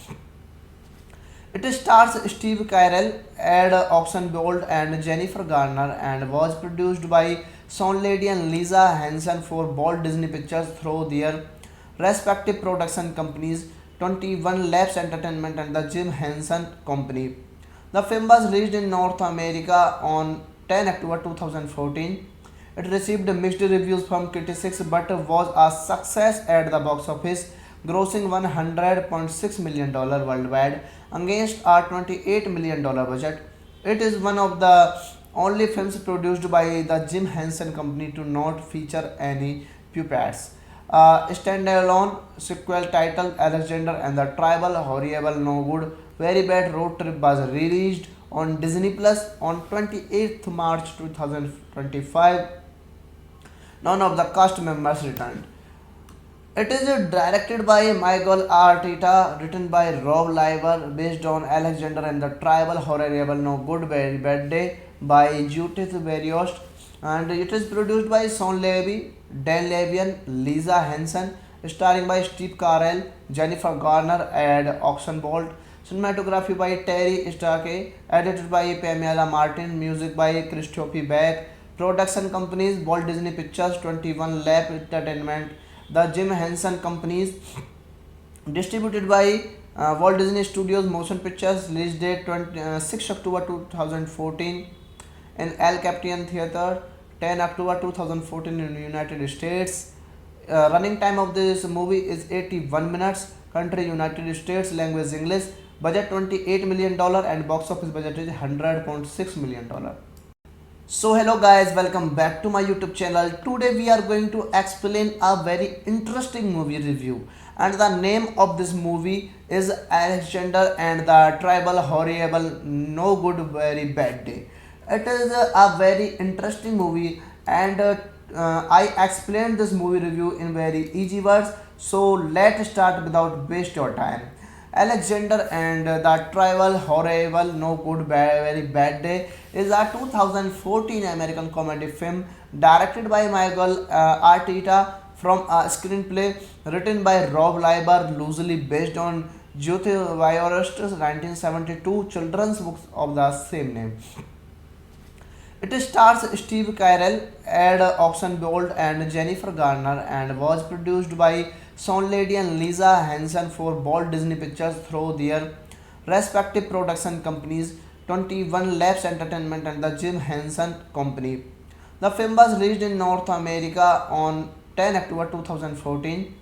It stars Steve Carell, Ed Oxenbould, and Jennifer Garner, and was produced by Sean Lady and Lisa Hanson for Walt Disney Pictures through their respective production companies, 21 Labs Entertainment and the Jim Henson Company. The film was released in North America on 10 October 2014. It received mixed reviews from critics but was a success at the box office, grossing $100.6 million worldwide against a $28 million budget. It is one of the only films produced by the Jim Henson Company to not feature any puppets. A standalone sequel titled Alexander and the Tribal Horrible No Good Very Bad Road Trip was released on Disney Plus on 28th March 2025. None of the cast members returned. It is directed by Michael Arteta, written by Rob Liber, based on Alexander and the Tribal Horrible No Good Very Bad Day by Judith Berriost, and it is produced by Sean Levy, Dan Levian, Lisa Hanson, starring by Steve Carell, Jennifer Garner, and Oxenbould. Cinematography by Terry Starkey, edited by Pamela Martin, music by Christophe Beck. Production companies Walt Disney Pictures, 21 Lab Entertainment, the Jim Henson Companies. Distributed by Walt Disney Studios Motion Pictures. Release date 6 October 2014 in El Capitan Theatre, 10 October 2014 in the United States. Running time of this movie is 81 minutes. Country United States. Language English. Budget $28 million and box office budget is $100.6 million. So hello guys, welcome back to my YouTube channel. Today we are going to explain a very interesting movie review, and the name of this movie is Alexander and the Tribal Horrible No Good Very Bad Day. It is a very interesting movie, and I explained this movie review in very easy words. So let's start without waste your time. Alexander and the Tribal Horrible No Good Very Bad Day is a 2014 American comedy film directed by Michael Arteta from a screenplay written by Rob Liber, loosely based on Jyoti Viorast's 1972 children's book of the same name. It stars Steve Carell, Ed Oxenbould, and Jennifer Garner, and was produced by Sean Lady and Lisa Hanson for Walt Disney Pictures through their respective production companies, 21 Labs Entertainment and the Jim Henson Company. The film was released in North America on 10 October 2014.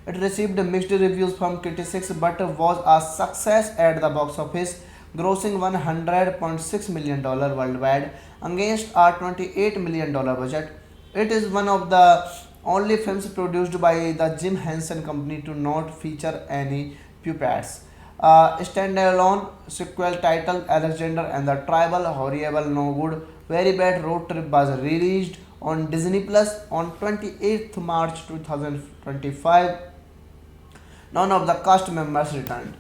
It received mixed reviews from critics but was a success at the box office, grossing $100.6 million worldwide against a $28 million budget. It is one of the only films produced by the Jim Henson Company to not feature any puppets. A standalone sequel titled Alexander and the Tribal Horrible No Good Very Bad Road Trip was released on Disney Plus on 28th March 2025. None of the cast members returned.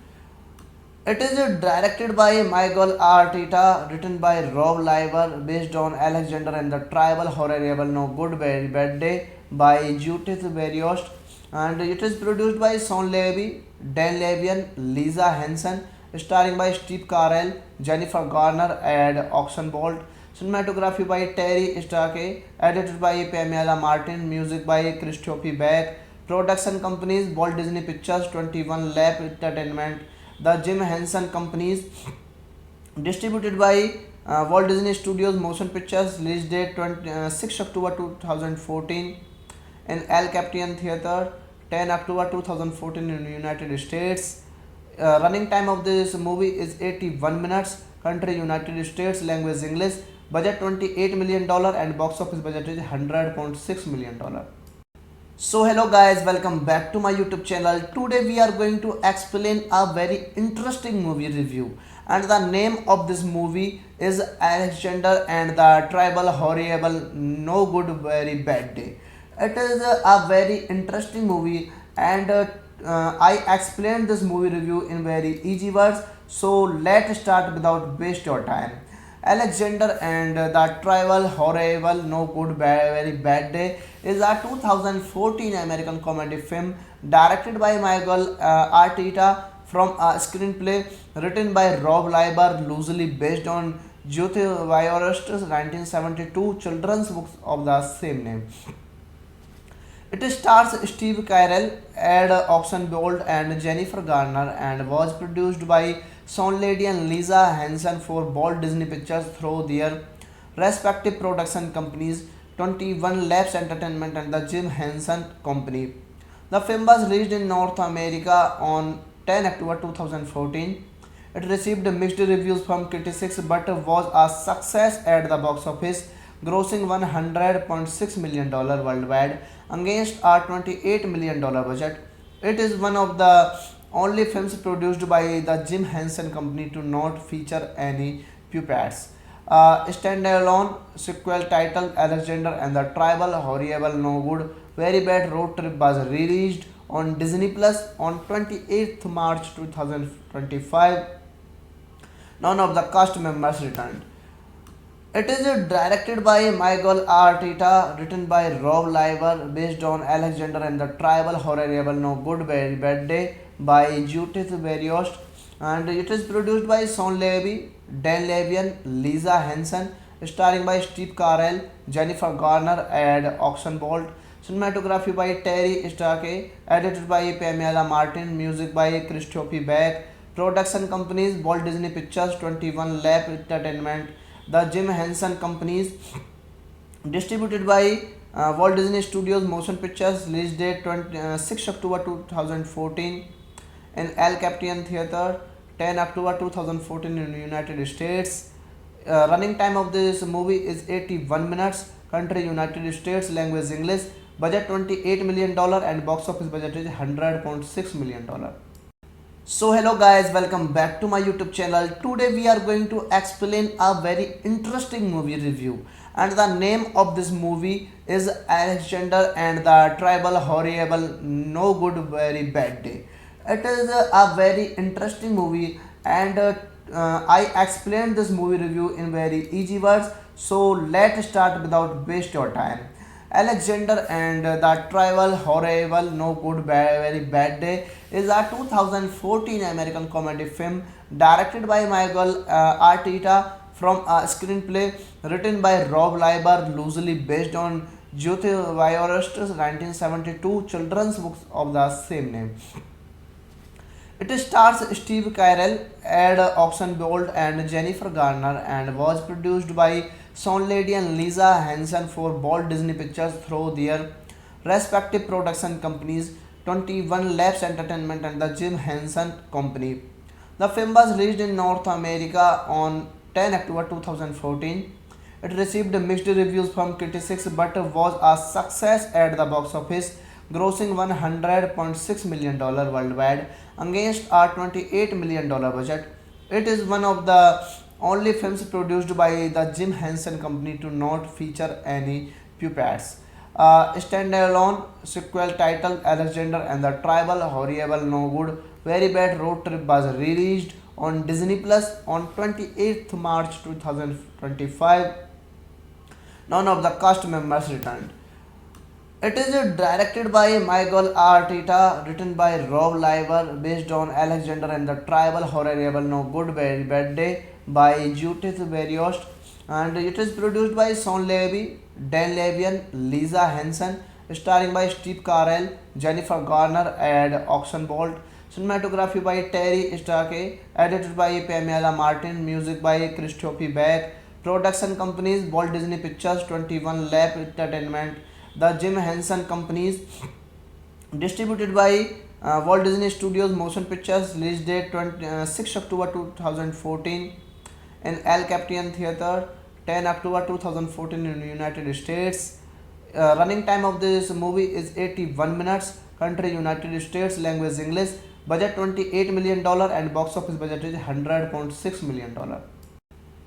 It is directed by Michael Arteta, written by Rob Liber, based on Alexander and the Tribal Horrible No Good Very Bad Day by Judith Berriost, and it is produced by Sean Levy, Dan Levian, Lisa Henson, starring by Steve Carell, Jennifer Garner, and Oxenbould. Cinematography by Terry Starkey, edited by Pamela Martin, music by Christophe Beck. Production companies: Walt Disney Pictures, 21 Lab Entertainment, the Jim Henson Companies. Distributed by Walt Disney Studios Motion Pictures. Release date 6 October 2014 in El Capitan Theatre, 10 October 2014 in the United States. Running time of this movie is 81 minutes. Country United States. Language English. Budget $28 million and box office budget is $100.6 million. So hello guys, welcome back to my YouTube channel. Today we are going to explain a very interesting movie review, and the name of this movie is Alexander and the Tribal Horrible No Good Very Bad Day. It is a very interesting movie, and I explained this movie review in very easy words. So let's start without waste your time. Alexander and the Tribal Horrible No Good Very Bad Day is a 2014 American comedy film directed by Michael Arteta from a screenplay written by Rob Liber, loosely based on Jyoti Viorast's 1972 children's book of the same name. It stars Steve Carell, Ed Oxenbould, and Jennifer Garner, and was produced by Sean Lady and Lisa Hanson for Walt Disney Pictures through their respective production companies, 21 Labs Entertainment and the Jim Henson Company. The film was released in North America on 10 October 2014. It received mixed reviews from critics but was a success at the box office, grossing $100.6 million worldwide against a $28 million budget. It is one of the only films produced by the Jim Henson Company to not feature any puppets. A standalone sequel titled Alexander and the Tribal Horrible No Good Very Bad Road Trip was released on Disney Plus on 28th March 2025. None of the cast members returned. It is directed by Michael Arteta, written by Rob Liber, based on Alexander and the Tribal Horrible No Good Very Bad Day by Judith Berriost, and it is produced by Sean Levy, Dan Levian, Lisa Henson, starring by Steve Carell, Jennifer Garner, and Oxenbould. Cinematography by Terry Starkey, edited by Pamela Martin, music by Christophe Beck. Production companies: Walt Disney Pictures, 21 Lab Entertainment, the Jim Henson Companies. Distributed by Walt Disney Studios Motion Pictures. Release date 6 October 2014 in El Capitan Theatre, 10 October 2014 in the United States. Running time of this movie is 81 minutes. Country United States. Language English. Budget $28 million and box office budget is $100.6 million. So hello guys, welcome back to my YouTube channel. Today we are going to explain a very interesting movie review, and the name of this movie is Alexander and the Tribal Horrible No Good Very Bad Day. It is a very interesting movie, and I explained this movie review in very easy words. So let's start without waste your time. Alexander and the Tribal Horrible No Good Very Bad Day is a 2014 American comedy film directed by Michael Arteta from a screenplay written by Rob Liber, loosely based on Jyoti Wyrost's 1972 children's book of the same name. It stars Steve Carell, Ed Oxenbould, and Jennifer Garner, and was produced by Sean Lady and Lisa Hansen for Walt Disney Pictures through their respective production companies, 21 Labs Entertainment and the Jim Henson Company. The film was released in North America on 10 October 2014. It received mixed reviews from critics but was a success at the box office, grossing $100.6 million worldwide against a $28 million budget. It is one of the only films produced by the Jim Henson Company to not feature any puppets. A standalone sequel titled Alexander and the Tribal Horrible No Good Very Bad Road Trip was released on Disney Plus on 28th March 2025. None of the cast members returned. It is directed by Michael Arteta, written by Rob Liber, based on Alexander and the Tribal Horrible No Good Very Bad Day by Judith Berriost, and it is produced by Sean Levy, Dan Levian, Lisa Hansen, starring by Steve Carell, Jennifer Garner, and Oxenbould. Cinematography by Terry Starkey, edited by Pamela Martin, music by Christophe Beck. Production companies: Walt Disney Pictures, 21 Lab Entertainment, the Jim Henson Companies. Distributed by Walt Disney Studios Motion Pictures. Release date 6 October 2014 in El Capitan Theatre, 10 October 2014 in the United States. Running time of this movie is 81 minutes. Country United States. Language English. Budget $28 million and box office budget is $100.6 million.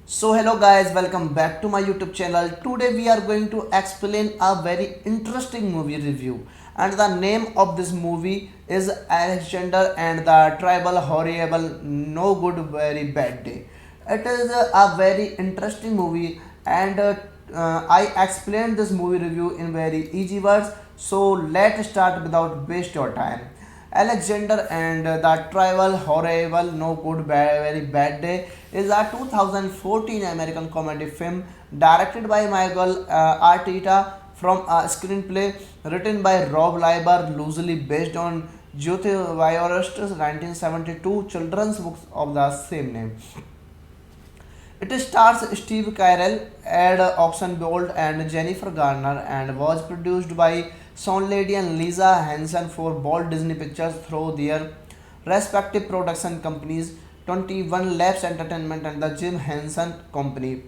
So hello guys, welcome back to my YouTube channel. Today we are going to explain a very interesting movie review, and the name of this movie is Alexander and the Tribal Horrible No Good Very Bad Day. It is a very interesting movie, and I explained this movie review in very easy words. So let's start without waste your time. Alexander and the Tribal Horrible No Good Very Bad Day is a 2014 American comedy film directed by Michael Arteta from a screenplay written by Rob Liber, loosely based on Jyoti Wyrost's 1972 children's book of the same name. It stars Steve Carell, Ed Oxenbould, and Jennifer Garner, and was produced by Sean Lady and Lisa Hansen for Walt Disney Pictures through their respective production companies, 21 Labs Entertainment and the Jim Henson Company.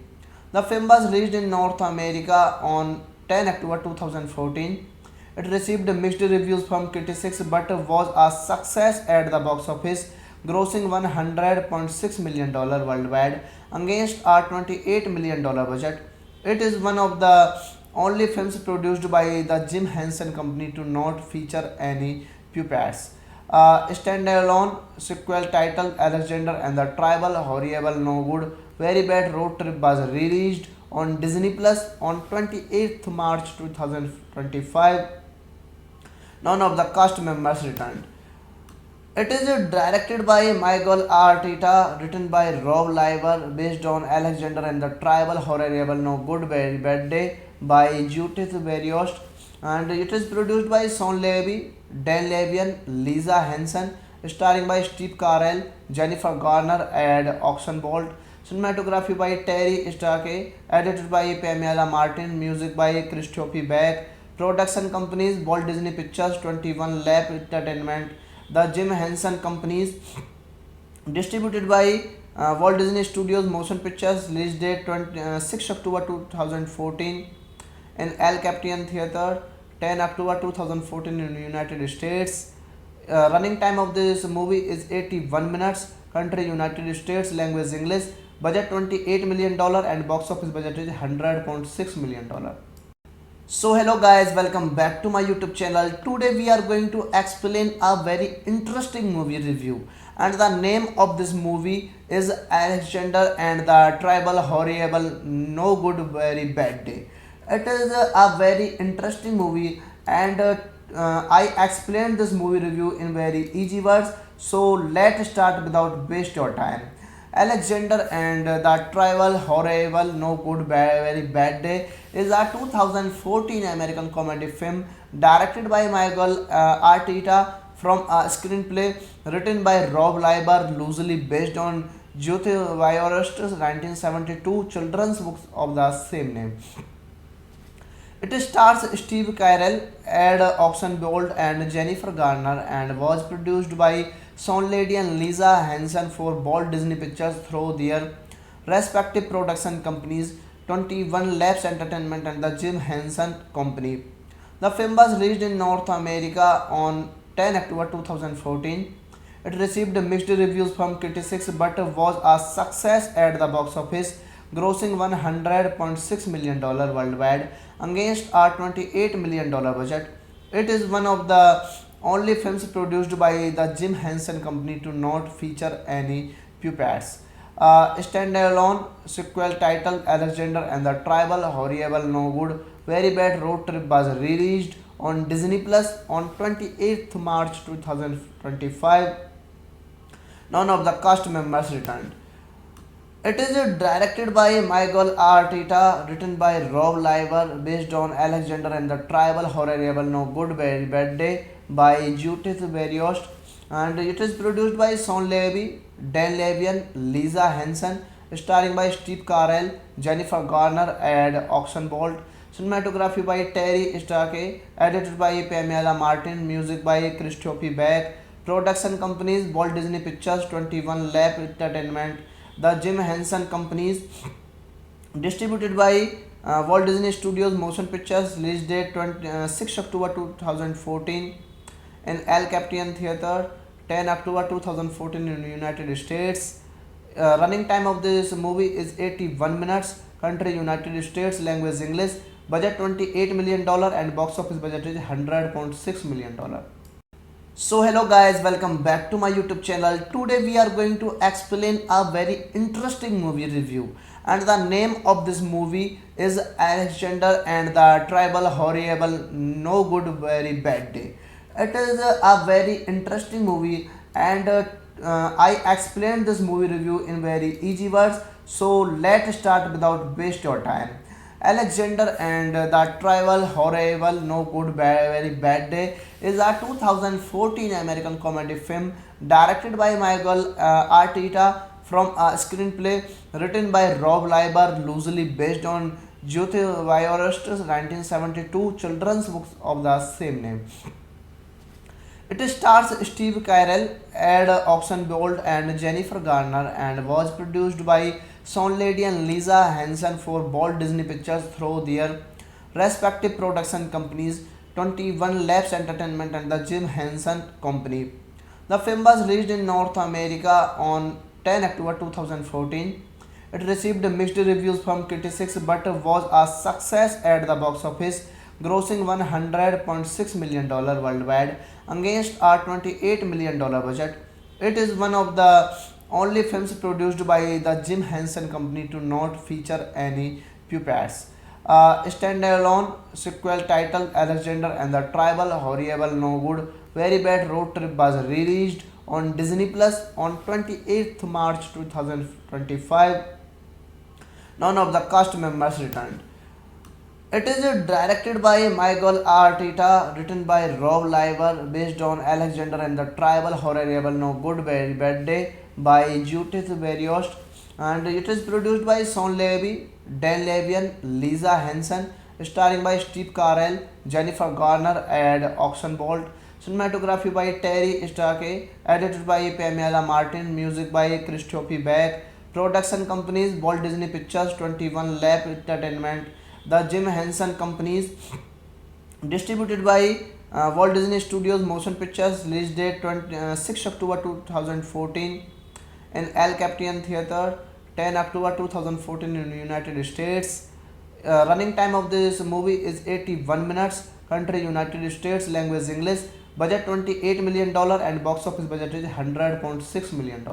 The film was released in North America on 10 October 2014. It received mixed reviews from critics but was a success at the box office, grossing $100.6 million worldwide against a $28 million budget. It is one of the only films produced by the Jim Henson Company to not feature any puppets. A standalone sequel titled Alexander and the Tribal Horrible No Good Very Bad Road Trip was released on Disney Plus on 28th March 2025. None of the cast members returned. It is directed by Michael Arteta, written by Rob Liber, based on Alexander and the Tribal Horrible No Good Very Bad Day by Judith Berriost, and it is produced by Sean Levy, Dan Levian, Lisa Hansen, starring by Steve Carell, Jennifer Garner, and Oxenbould. Cinematography by Terry Starkey, edited by Pamela Martin, music by Christophe Beck. Production companies: Walt Disney Pictures, 21 Lab Entertainment, the Jim Henson Companies. Distributed by Walt Disney Studios Motion Pictures, release date 6 October 2014 in El Capitan Theatre, 10 October 2014 in the United States. Running time of this movie is 81 minutes. Country United States. Language English. Budget $28 million and box office budget is $100.6 million. So hello guys, welcome back to my YouTube channel. Today we are going to explain a very interesting movie review, and the name of this movie is Alexander and the Tribal Horrible No Good Very Bad Day. It is a very interesting movie, and I explained this movie review in very easy words. So let's start without waste your time. Alexander and the Tribal Horrible No Good Very Bad Day is a 2014 American comedy film directed by Michael Arteta from a screenplay written by Rob Liber, loosely based on Jyoti Wyorost's 1972 children's book of the same name. It stars Steve Carell, Ed Oxenbould, and Jennifer Garner, and was produced by Sean Lady and Lisa Hanson for Walt Disney Pictures through their respective production companies, 21 Labs Entertainment and the Jim Henson Company. The film was released in North America on 10 October 2014. It received mixed reviews from critics but was a success at the box office, grossing $100.6 million worldwide against a $28 million budget. It is one of the only films produced by the Jim Henson Company to not feature any puppets. A standalone sequel titled Alexander and the Tribal Horrible No Good Very Bad Road Trip was released on Disney Plus on 28th March 2025. None of the cast members returned. It is directed by Michael Arteta, written by Rob Liber, based on Alexander and the Tribal Horrible No Good Very Bad Day by Judith Berriost, and it is produced by Sean Levy, Dan Levy, Lisa Henson, starring by Steve Carell, Jennifer Garner, and Oxenbould. Cinematography by Terry Starkey, edited by Pamela Martin, music by Christophe Beck. Production companies: Walt Disney Pictures, 21 Lab Entertainment, the Jim Henson Companies. Distributed by Walt Disney Studios Motion Pictures, release date 6 October 2014 in El Capitan Theatre, 10 October 2014 in the United States. Running time of this movie is 81 minutes. Country United States. Language English. Budget $28 million and box office budget is $100.6 million. So hello guys, welcome back to my YouTube channel. Today we are going to explain a very interesting movie review, and the name of this movie is Alexander and the Tribal Horrible No Good Very Bad Day. It is a very interesting movie, and I explained this movie review in very easy words. So let's start without waste your time. Alexander and the Tribal Horrible No Good Very Bad Day is a 2014 American comedy film directed by Michael Arteta from a screenplay written by Rob Liber, loosely based on Jyoti Wyorost's 1972 children's book of the same name. It stars Steve Carell, Ed Oxenbould, and Jennifer Garner, and was produced by Sean Lady and Lisa Hanson for Walt Disney Pictures through their respective production companies, 21 Labs Entertainment and the Jim Henson Company. The film was released in North America on 10 October 2014. It received mixed reviews from critics but was a success at the box office, grossing $100.6 million worldwide against a $28 million budget. It is one of the only films produced by the Jim Henson Company to not feature any puppets. A standalone sequel titled Alexander and the Tribal Horrible No Good Very Bad Road Trip was released on Disney Plus on 28th March 2025. None of the cast members returned. It is directed by Michael Arteta, written by Rob Liber, based on Alexander and the Tribal Horrible No Good Very Bad Day by Judith Berriost, and it is produced by Sean Levy, Dan Levy, Lisa Henson, starring by Steve Carell, Jennifer Garner, and Oxenbould. cinematography by Terry Starkey, edited by Pamela Martin, music by Christophe Beck, production companies Walt Disney Pictures, 21 Lab Entertainment, the Jim Henson Companies, distributed by Walt Disney Studios Motion Pictures, release date 6 October 2014 in El Capitan Theatre, 10 October 2014 in the United States. Running time of this movie is 81 minutes. Country United States. Language English. Budget $28 million and box office budget is $100.6 million.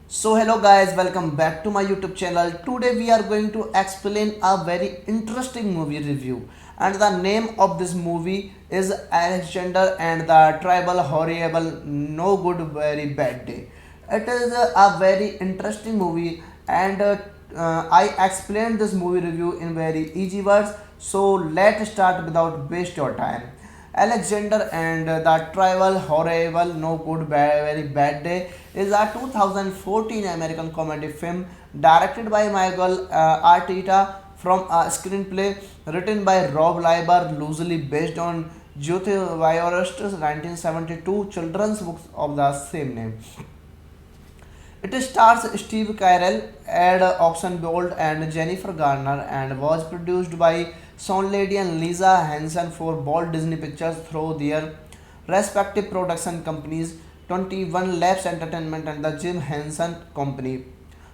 So hello guys, welcome back to my YouTube channel. Today we are going to explain a very interesting movie review, and the name of this movie is Alexander and the Tribal Horrible No Good Very Bad Day. It is a very interesting movie, and I explained this movie review in very easy words. So let's start without waste your time. Alexander and the Tribal Horrible No Good Very Bad Day is a 2014 American comedy film directed by Michael Arteta from a screenplay written by Rob Liber, loosely based on Jyoti Viorast's 1972 children's book of the same name. It stars Steve Carell, Ed Oxenbould, and Jennifer Garner, and was produced by Sean Lady and Lisa Hanson for Walt Disney Pictures through their respective production companies, 21 Labs Entertainment and the Jim Henson Company.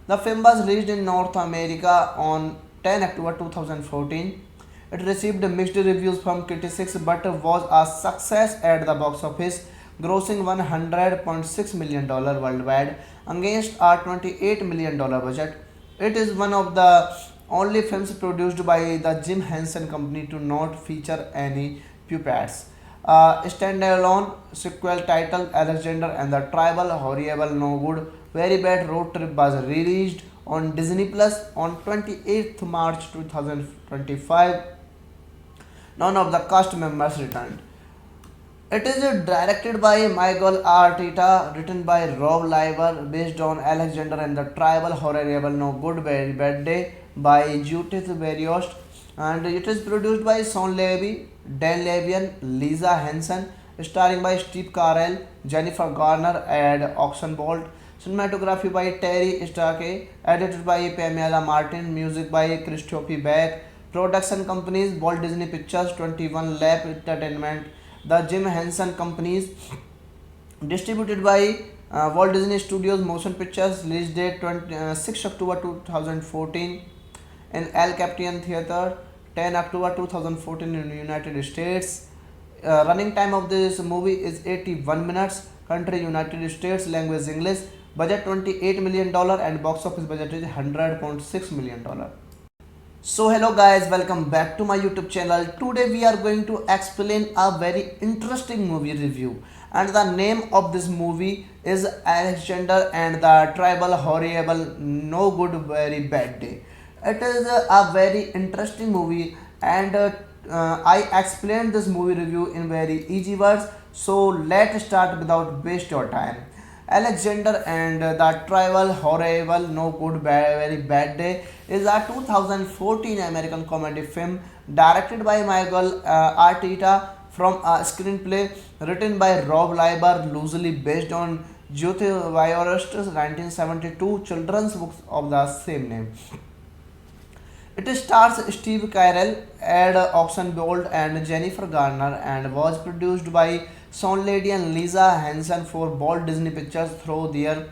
The film was released in North America on 10 October 2014. It received mixed reviews from critics but was a success at the box office, grossing $100.6 million worldwide against a $28 million budget. It is one of the only films produced by the Jim Henson Company to not feature any puppets. A standalone sequel titled Alexander and the Tribal Horrible No Good Very Bad Road Trip was released on Disney Plus on 28th March 2025. None of the cast members returned. It is directed by Michael Arteta, written by Rob Liber, based on Alexander and the Tribal Horrible No Good Very Bad Day by Judith Berriost, and it is produced by Sean Levy, Dan Levian, Lisa Henson, starring by Steve Carell, Jennifer Garner, and Oxenbould. Cinematography by Terry Starkey, edited by Pamela Martin, music by Christophe Beck, production companies Walt Disney Pictures, 21 Lab Entertainment, the Jim Henson Companies, distributed by Walt Disney Studios Motion Pictures, release date 6 October 2014 in El Capitan Theatre, 10 October 2014 in the United States. Running time of this movie is 81 minutes. Country United States. Language English. Budget $28 million and box office budget is $100.6 million. So hello guys, welcome back to my YouTube channel. Today we are going to explain a very interesting movie review, and the name of this movie is Alexander and the Tribal Horrible No Good Very Bad Day. It is a very interesting movie, and I explained this movie review in very easy words. So let's start without waste your time. Alexander and the Tribal Horrible No Good Very Bad Day is a 2014 American comedy film directed by Michael Arteta from a screenplay written by Rob Liber, loosely based on Jyoti Viorast's 1972 children's book of the same name. It stars Steve Carell, Ed Oxenbould, and Jennifer Garner, and was produced by Sean Lady and Lisa Hanson for Walt Disney Pictures through their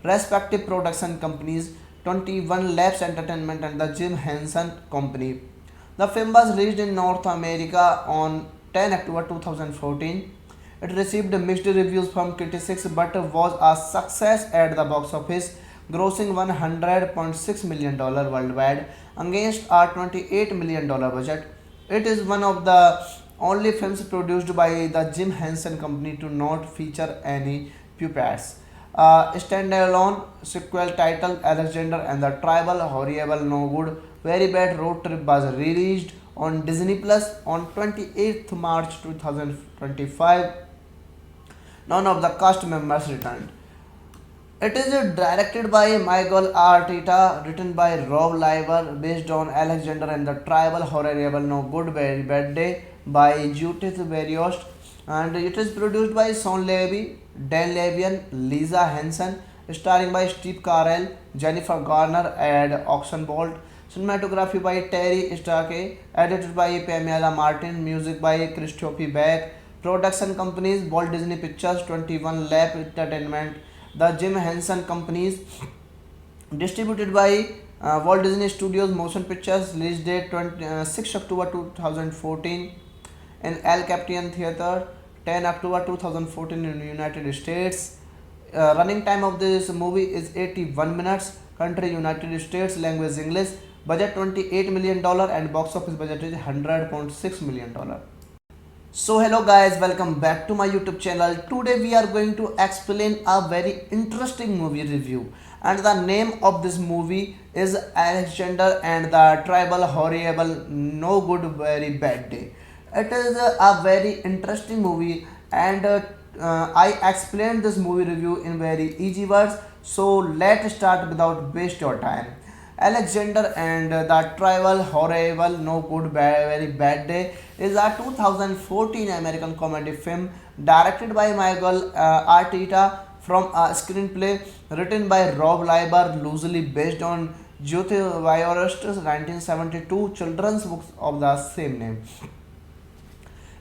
respective production companies, 21 Labs Entertainment and the Jim Henson Company. The film was released in North America on 10 October 2014. It received mixed reviews from critics but was a success at the box office, grossing $100.6 million worldwide against a $28 million budget. It is one of the only films produced by the Jim Henson Company to not feature any puppets. A standalone sequel titled Alexander and the Tribal Horrible No Good Very Bad Road Trip was released on Disney Plus on 28th March 2025. None of the cast members returned. It is directed by Michael Arteta, written by Rob Liber, based on Alexander and the Tribal Horrible No Good Very Bad Day by Judith Berriost, and it is produced by Sean Levy, Dan Levy, Lisa Henson, starring by Steve Carell, Jennifer Garner, and Oxenbolt. Cinematography by Terry Starkey, edited by Pamela Martin, music by Christophe Beck. Production companies: Walt Disney Pictures, 21 Lap Entertainment, The Jim Henson Companies. Distributed by Walt Disney Studios Motion Pictures. Release date 6 October 2014 in El Capitan Theatre, 10 October 2014 in the United States. Running time of this movie is 81 minutes. Country United States. Language English. Budget $28 million and box office budget is $100.6 million. So hello guys, welcome back to my YouTube channel. Today we are going to explain a very interesting movie review, and the name of this movie is Alexander and the Tribal Horrible No Good Very Bad Day. It is a very interesting movie, and I explained this movie review in very easy words. So let's start without waste your time. Alexander and the Tribal Horrible No Good Very Bad Day is a 2014 American comedy film directed by Michael Arteta from a screenplay written by Rob Liber, loosely based on Judith Viorst's 1972 children's book of the same name.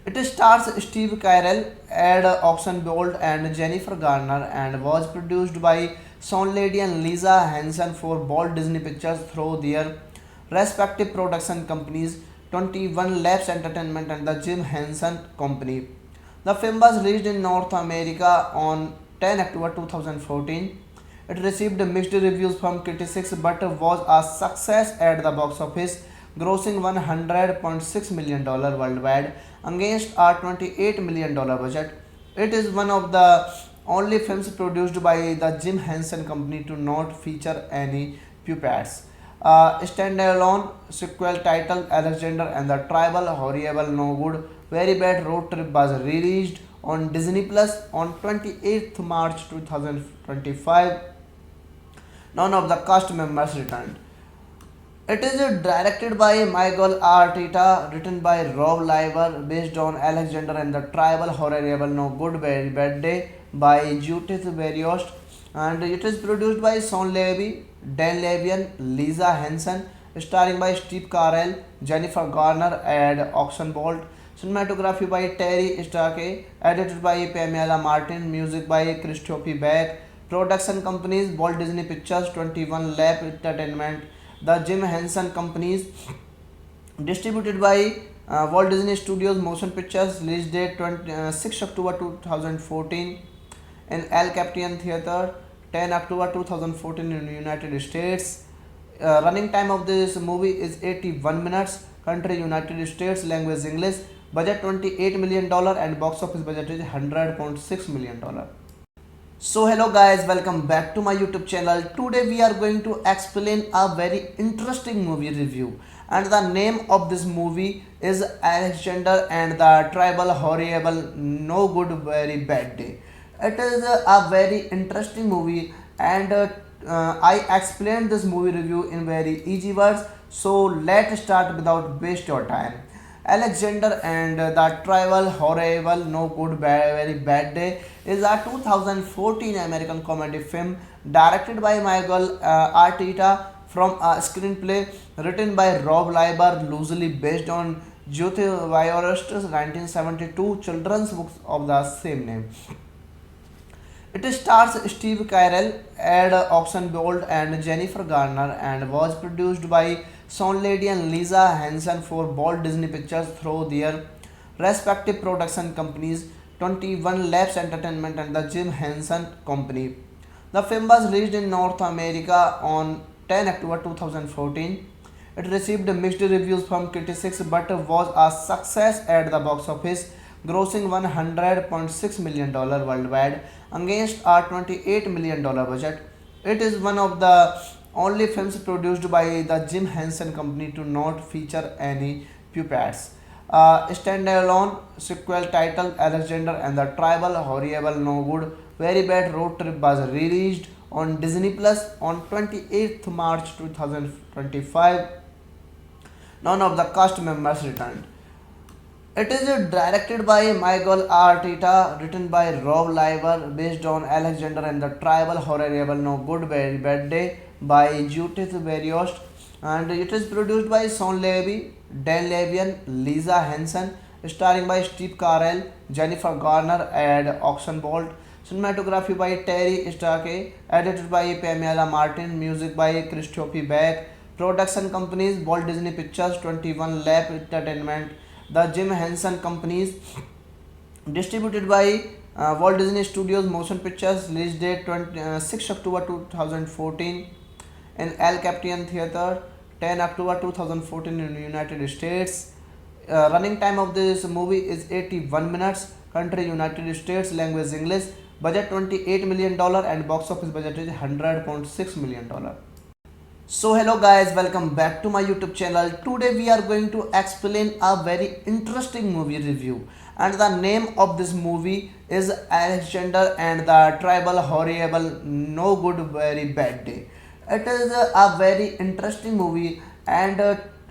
It stars Steve Carell, Ed Oxenbould, and Jennifer Garner, and was produced by Sean Lady and Lisa Henson for Walt Disney Pictures through their respective production companies, 21 Labs Entertainment and the Jim Henson Company. The film was released in North America on 10 October 2014. It received mixed reviews from critics but was a success at the box office, grossing $100.6 million worldwide against a $28 million budget. It is one of the only films produced by the Jim Henson Company to not feature any puppets. A standalone sequel titled Alexander and the Tribal Horrible No Good Very Bad Road Trip was released on Disney Plus on 28th March 2025. None of the cast members returned. It is directed by Michael Arteta, written by Rob Liber, based on Alexander and the Tribal Horrible No Good Very Bad Day by Judith Viorst, and it is produced by Sean Levy, Dan Levy, Lisa Henson, starring by Steve Carell, Jennifer Garner, and Oxenbolt. Cinematography by Terry Starkey, edited by Pamela Martin, music by Christophe Beck. Production companies: Walt Disney Pictures, 21 Lap Entertainment, The Jim Henson Companies. Distributed by Walt Disney Studios Motion Pictures. Release date 6 October 2014 in El Capitan Theatre, 10 October 2014 in the United States. Running time of this movie is 81 minutes. Country United States. Language English. Budget $28 million and box office budget is $100.6 million. So hello guys, welcome back to my YouTube channel. Today we are going to explain a very interesting movie review, and the name of this movie is Alexander and the Tribal Horrible No Good Very Bad Day. It is a very interesting movie, and I explained this movie review in very easy words. So let's start without waste your time. Alexander and the Tribal Horrible No Good Very Bad Day is a 2014 American comedy film directed by Michael Arteta from a screenplay written by Rob Liber, loosely based on Judith Viorst's 1972 children's book of the same name. It stars Steve Carell, Ed Oxenbould, and Jennifer Garner, and was produced by Sean Lady and Lisa Henson for Walt Disney Pictures through their respective production companies, 21 Labs Entertainment and the Jim Henson Company. The film was released in North America on 10 October 2014. It received mixed reviews from critics but was a success at the box office, grossing $100.6 million worldwide against a $28 million budget. It is one of the only films produced by the Jim Henson Company to not feature any puppets. A standalone sequel titled Alexander and the Tribal Horrible No Good Very Bad Road Trip was released on Disney Plus on 28th March 2025. None of the cast members returned. It is directed by Michael Arteta, written by Rob Liver, based on Alexander and the Tribal Horrible No Good Very Bad Day by Judith Berriost, and it is produced by Sean Levy, Dan Levian, Lisa Henson, starring by Steve Carell, Jennifer Garner, and Oxenbolt. Cinematography by Terry Starkey, edited by Pamela Martin, music by Christophe Beck. Production companies: Walt Disney Pictures, 21 Lap Entertainment, the Jim Henson Companies. Distributed by Walt Disney Studios Motion Pictures. Release date 6 October 2014 in El Capitan Theatre, 10 October 2014 in the United States. Running time of this movie is 81 minutes. Country United States. Language English. Budget $28 million and box office budget is $100.6 million. So hello guys, welcome back to my YouTube channel. Today we are going to explain a very interesting movie review, and the name of this movie is Alexander and the Tribal Horrible No Good Very Bad Day. It is a very interesting movie, and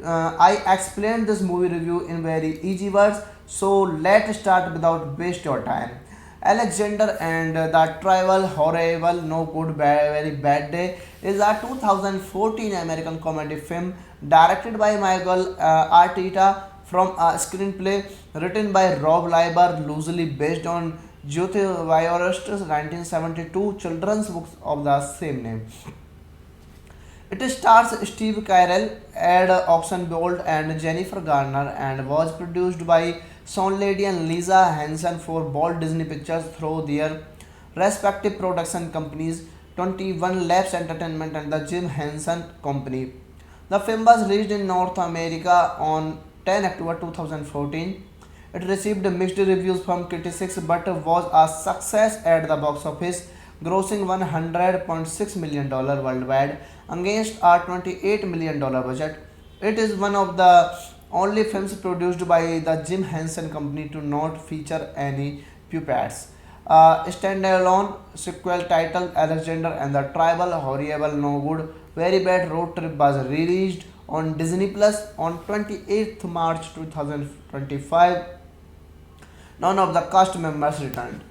I explained this movie review in very easy words. So let's start without waste your time. Alexander and the Tribal Horrible No Good Very Bad Day is a 2014 American comedy film directed by Michael Arteta from a screenplay written by Rob Liber, loosely based on Judith Viorast's 1972 children's book of the same name. It stars Steve Carell, Ed Oxenbould, and Jennifer Garner, and was produced by Sean Lady and Lisa Henson for Walt Disney Pictures through their respective production companies, 21 Labs Entertainment and the Jim Henson Company. The film was released in North America on 10 October 2014. It received mixed reviews from critics but was a success at the box office, grossing $100.6 million worldwide against a $28 million budget. It is one of the only films produced by the Jim Henson Company to not feature any puppets. A standalone sequel titled Alexander and the Tribal Horrible No Good Very Bad Road Trip was released on Disney Plus on 28th March 2025. None of the cast members returned.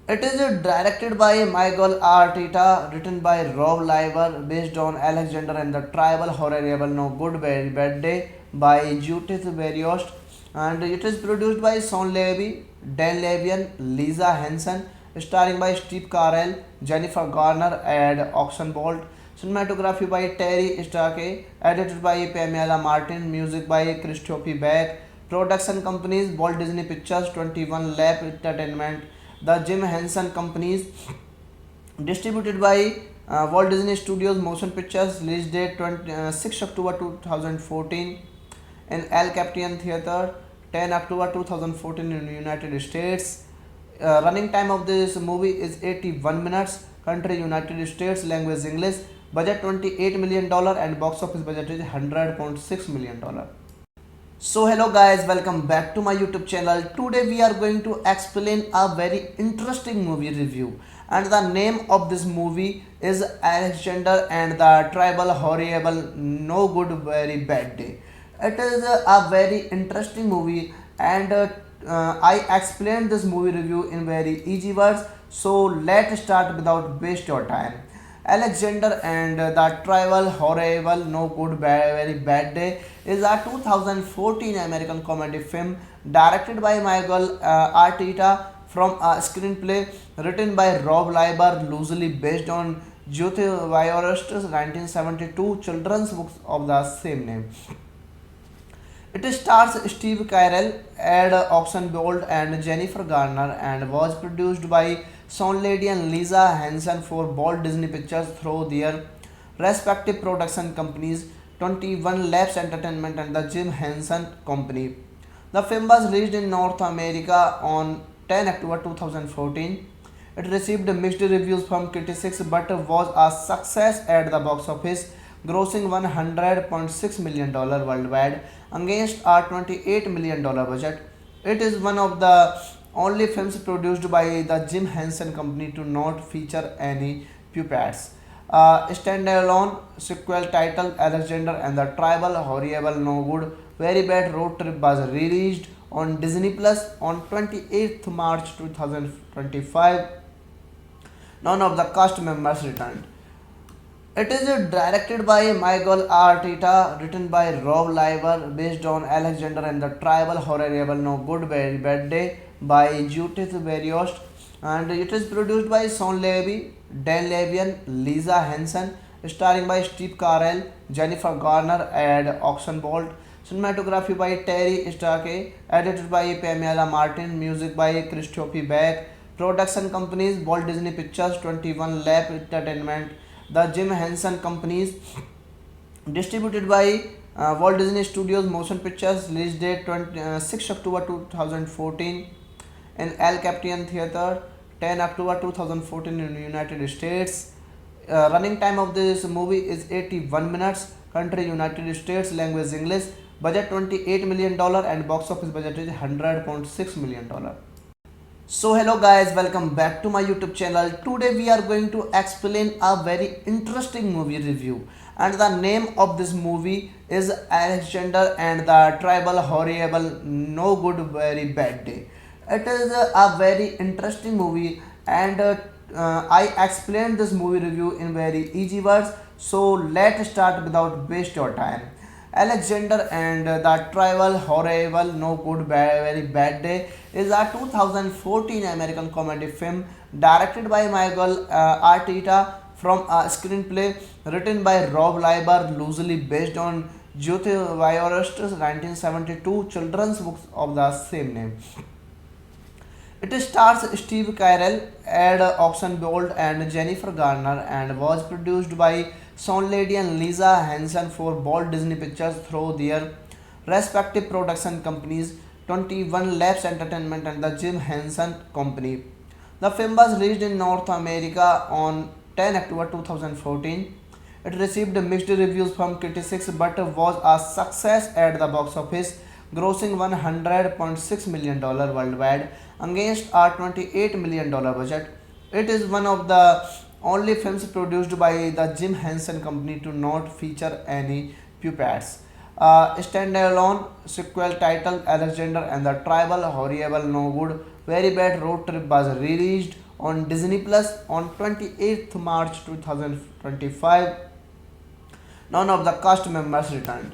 It is directed by Michael Arteta, written by Rob Liver, based on Alexander and the Tribal Horrible No Good Very Bad Day by Judith Berriost, and it is produced by Sean Levy, Dan Levian, Lisa Henson, starring by Steve Carell, Jennifer Garner, and Oxenbolt. Cinematography by Terry Starkey, edited by Pamela Martin, music by Christophe Beck. Production companies: Walt Disney Pictures, 21 Lap Entertainment, the Jim Henson Companies. Distributed by Walt Disney Studios Motion Pictures. Release date 6 October 2014 in El Capitan Theatre, 10 October 2014 in the United States. Running time of this movie is 81 minutes. Country United States. Language English. Budget $28 million and box office budget is $100.6 million. So hello guys, welcome back to my YouTube channel. Today we are going to explain a very interesting movie review, and the name of this movie is Alexander and the Tribal Horrible No Good Very Bad Day. It is a very interesting movie, and I explained this movie review in very easy words. So let's start without waste your time. Alexander and the Tribal Horrible No Good Very Bad Day is a 2014 American comedy film directed by Michael Arteta from a screenplay written by Rob Liber, loosely based on Judith Viorast's 1972 children's book of the same name. It stars Steve Carell, Ed Oxenbould, and Jennifer Garner, and was produced by Sean Lady and Lisa Henson for Walt Disney Pictures through their respective production companies, 21 Labs Entertainment and the Jim Henson Company. The film was released in North America on 10 October 2014. It received mixed reviews from critics but was a success at the box office, grossing $100.6 million worldwide against a $28 million budget. It is one of the only films produced by the Jim Henson Company to not feature any puppets. A standalone sequel titled Alexander and the Tribal Horrible No Good Very Bad Road Trip was released on Disney Plus on 28th March 2025. None of the cast members returned. It is directed by Michael Arteta, written by Rob Liver, based on Alexander and the Tribal Horrible No Good Very Bad Day by Judith Berriost, and it is produced by Sean Levy, Dan Levian, Lisa Henson, starring by Steve Carell, Jennifer Garner, and Oxenbould. Cinematography by Terry Starkey, edited by Pamela Martin, music by Christophe Beck. Production companies: Walt Disney Pictures, 21 Lap Entertainment, the Jim Henson Companies. Distributed by Walt Disney Studios Motion Pictures. Release date 6 October 2014 in El Capitan Theatre, 10 October 2014 in the United States. Running time of this movie is 81 minutes. Country United States. Language English. Budget $28 million and box office budget is $100.6 million. So hello guys, welcome back to my YouTube channel. Today we are going to explain a very interesting movie review, and the name of this movie is Alexander and the Tribal Horrible No Good Very Bad Day. It is a very interesting movie, and I explained this movie review in very easy words. So let's start without waste your time. Alexander and the Tribal Horrible No Good Very Bad Day is a 2014 American comedy film directed by Michael Arteta from a screenplay written by Rob Liber, loosely based on Judith Berriost's 1972 children's book of the same name. It stars Steve Carell, Ed Oxenbould, and Jennifer Garner, and was produced by Sean Lady and Lisa Henson for Walt Disney Pictures through their respective production companies, 21 Labs Entertainment and the Jim Henson Company. The film was released in North America on 10 October 2014. It received mixed reviews from critics but was a success at the box office, grossing $100.6 million worldwide against a $28 million budget. It is one of the only films produced by the Jim Henson Company to not feature any puppets. A standalone sequel titled Alexander and the Tribal Horrible No Good Very Bad Road Trip was released on Disney Plus on 28th March 2025. None of the cast members returned.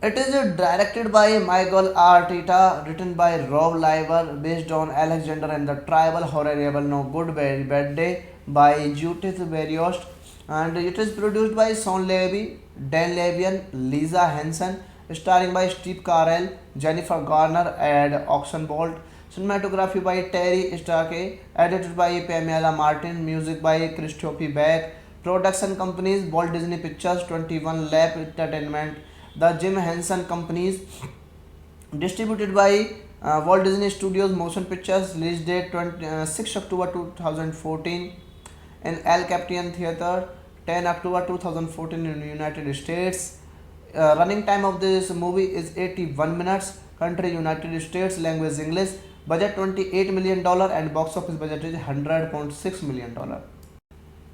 It is directed by Michael Arteta, written by Rob Liver, based on Alexander and the Tribal Horrible No Good Very Bad Day by Judith Berriost, and it is produced by Sean Levy, Dan Levian, Lisa Henson, starring by Steve Carell, Jennifer Garner, and Oxenbould. Cinematography by Terry Starkey, edited by Pamela Martin, music by Christophe Beck. Production companies: Walt Disney Pictures, 21 Lap Entertainment, the Jim Henson Companies. Distributed by Walt Disney Studios Motion Pictures. Release date 6 October 2014 in El Capitan Theatre, 10 October 2014 in the United States. Running time of this movie is 81 minutes. Country United States. Language English. Budget $28 million and box office budget is $100.6 million.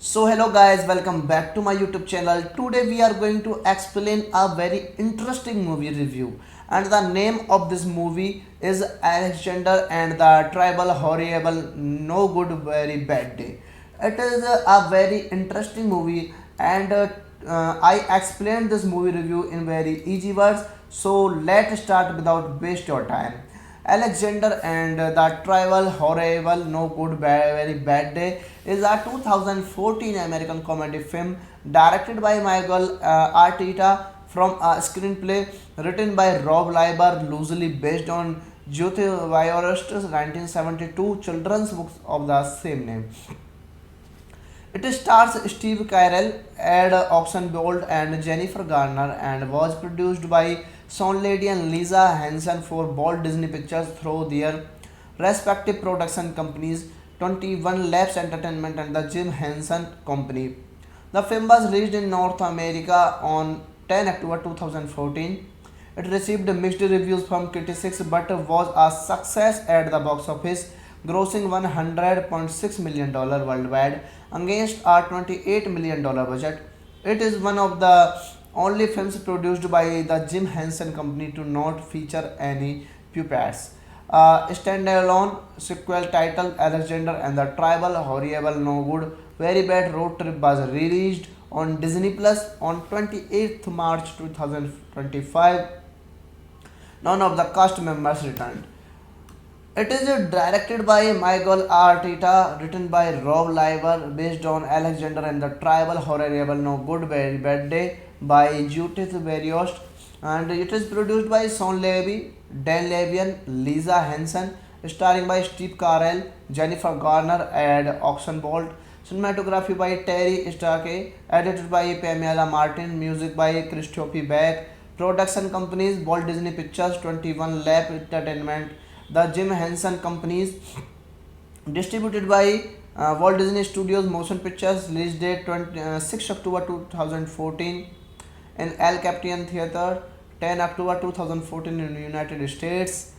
So hello guys, welcome back to my YouTube channel. Today we are going to explain a very interesting movie review, and the name of this movie is Alexander and the Tribal Horrible No Good Very Bad Day. It is a very interesting movie, and I explained this movie review in very easy words. So let's start without waste your time. Alexander and the Tribal Horrible No Good Very Bad Day is a 2014 American comedy film directed by Michael Arteta from a screenplay written by Rob Liber, loosely based on Judith Berrost's 1972 children's book of the same name. It stars Steve Carell, Ed Oxenbould, and Jennifer Garner, and was produced by Sean Lady and Lisa Henson for Walt Disney Pictures through their respective production companies, 21 Labs Entertainment and the Jim Henson Company. The film was released in North America on 10 October 2014. It received mixed reviews from critics but was a success at the box office, grossing $100.6 million worldwide against a $28 million budget. It is one of the only films produced by the Jim Henson Company to not feature any puppets. Standalone sequel titled Alexander and the Tribal Horrible No Good Very Bad Road Trip was released on Disney Plus on 28th March 2025. None of the cast members returned. It is directed by Michael Arteta, written by Rob Liver, based on Alexander and the Tribal Horrible No Good Very Bad Day by Judith Berriost, and it is produced by Sean Levy, Dan Levien, Lisa Henson, starring by Steve Carell, Jennifer Garner, and Oxenbolt. Cinematography by Terry Starkey, edited by Pamela Martin, music by Christophe Beck. Production companies: Walt Disney Pictures, 21 Lap Entertainment, the Jim Henson Companies. Distributed by Walt Disney Studios Motion Pictures. Release date 6 October 2014 in El Capitan Theatre, 10 October 2014 in the United States.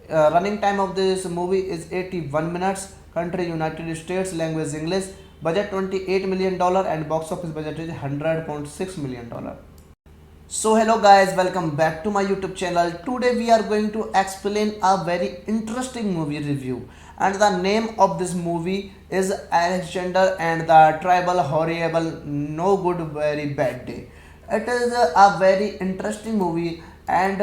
Running time of this movie is 81 minutes. Country United States. Language English. Budget $28 million and box office budget is $100.6 million. So hello guys, welcome back to my YouTube channel. Today we are going to explain a very interesting movie review, and the name of this movie is Alexander and the Tribal Horrible No Good Very Bad Day. It is a very interesting movie, and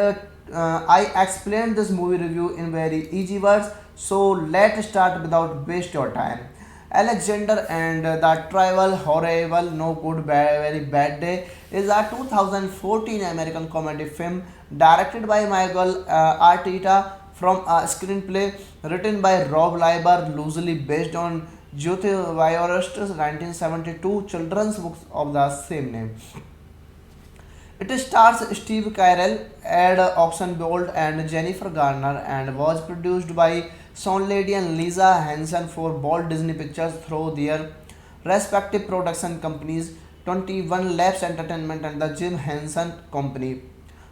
I explained this movie review in very easy words. So let's start without waste your time. Alexander and the Tribal Horrible No Good Very Bad Day is a 2014 American comedy film directed by Michael Arteta from a screenplay written by Rob Liber, loosely based on Judith Berriost's 1972 children's book of the same name. It stars Steve Carell, Ed Oxenbould, and Jennifer Garner, and was produced by Sean Levy and Lisa Henson for Walt Disney Pictures through their respective production companies, 21 Labs Entertainment and the Jim Henson Company.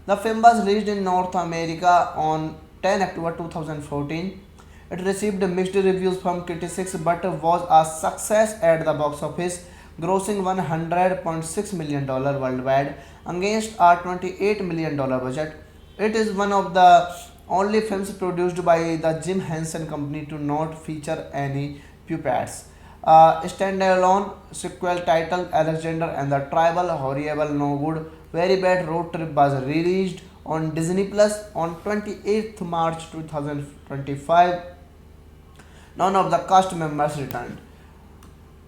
The film was released in North America on 10 October 2014. It received mixed reviews from critics but was a success at the box office, grossing $100.6 million worldwide against a $28 million budget. It is one of the only films produced by the Jim Henson Company to not feature any puppets. Standalone sequel titled Alexander and the Tribal Horrible No Good Very Bad Road Trip was released on Disney Plus on 28th March 2025. None of the cast members returned.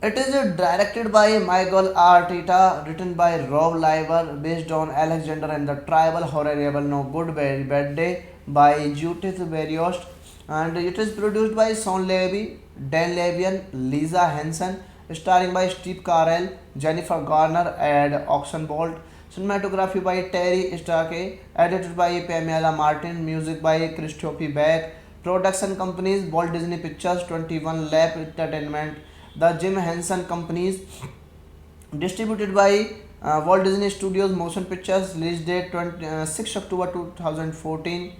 It is directed by Michael Arteta, written by Rob Liver, based on Alexander and the Tribal Horrible No Good Very Bad Day by Judith Berriost, and it is produced by Sean Levy, Dan Levien, Lisa Henson, starring by Steve Carell, Jennifer Garner, and Oxenbolt. Cinematography by Terry Starkey, edited by Pamela Martin, music by Christophe Beck. Production companies: Walt Disney Pictures, 21 Lap Entertainment, the Jim Henson Companies. Distributed by Walt Disney Studios Motion Pictures. Release date 6 October 2014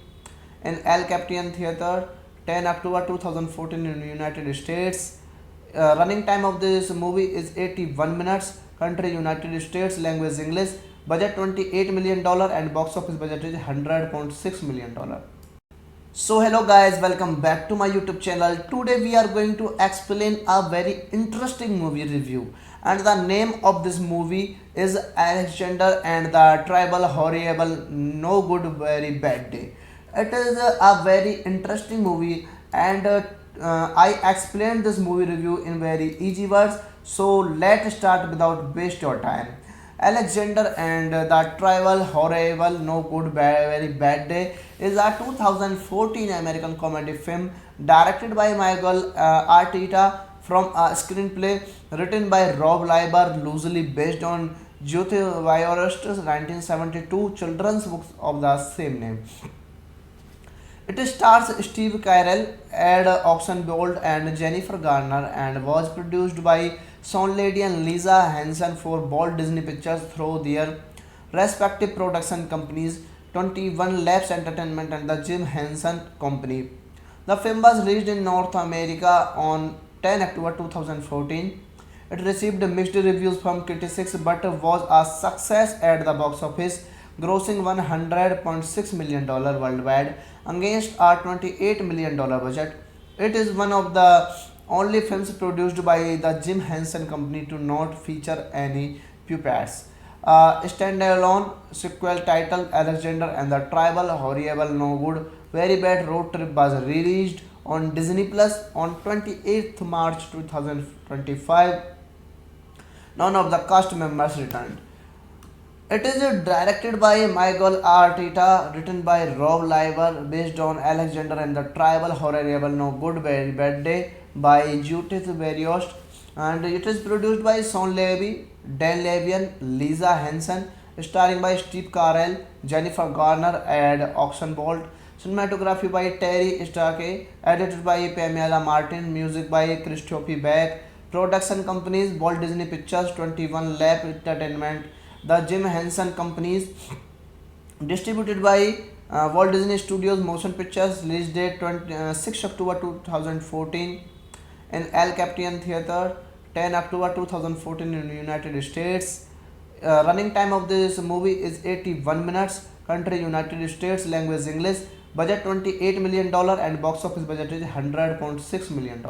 in El Capitan Theatre, 10 October 2014 in the United States. Running time of this movie is 81 minutes. Country United States. Language English. Budget $28 million and box office budget is $100.6 million. So hello guys, welcome back to my YouTube channel. Today we are going to explain a very interesting movie review, and the name of this movie is Alexander and the Tribal Horrible No Good Very Bad Day. It is a very interesting movie, and I explained this movie review in very easy words. So let's start without waste your time. Alexander and the Tribal Horrible No Good Very Bad Day is a 2014 American comedy film directed by Michael Arteta from a screenplay written by Rob Liber, loosely based on Judith Berriost's 1972 children's book of the same name. It stars Steve Carell, Ed Oxenbould, and Jennifer Garner, and was produced by Sean Levy and Lisa Henson for Walt Disney Pictures through their respective production companies, 21 Labs Entertainment and the Jim Henson Company. The film was released in North America on 10 October 2014. It received mixed reviews from critics but was a success at the box office, grossing $100.6 million worldwide against a $28 million budget. It is one of the only films produced by the Jim Henson Company to not feature any puppets. A standalone sequel titled Alexander and the Tribal Horrible No Good Very Bad Road Trip was released on Disney Plus on 28th March 2025. None of the cast members returned. It is directed by Michael Arteta, written by Rob Liver, based on Alexander and the Tribal Horrible No Good Very Bad Day by Judith Berriost, and it is produced by Sean Levy, Dan Levian, Lisa Henson, starring by Steve Carell, Jennifer Garner, and Oxenbolt. Cinematography by Terry Starkey, edited by Pamela Martin, music by Christophe Beck. Production companies: Walt Disney Pictures, 21 Lap Entertainment, the Jim Henson Companies. Distributed by Walt Disney Studios Motion Pictures. Release date 6 October 2014 in El Capitan Theatre, 10 October 2014 in the United States. Running time of this movie is 81 minutes. Country United States. Language English. Budget $28 million and box office budget is $100.6 million.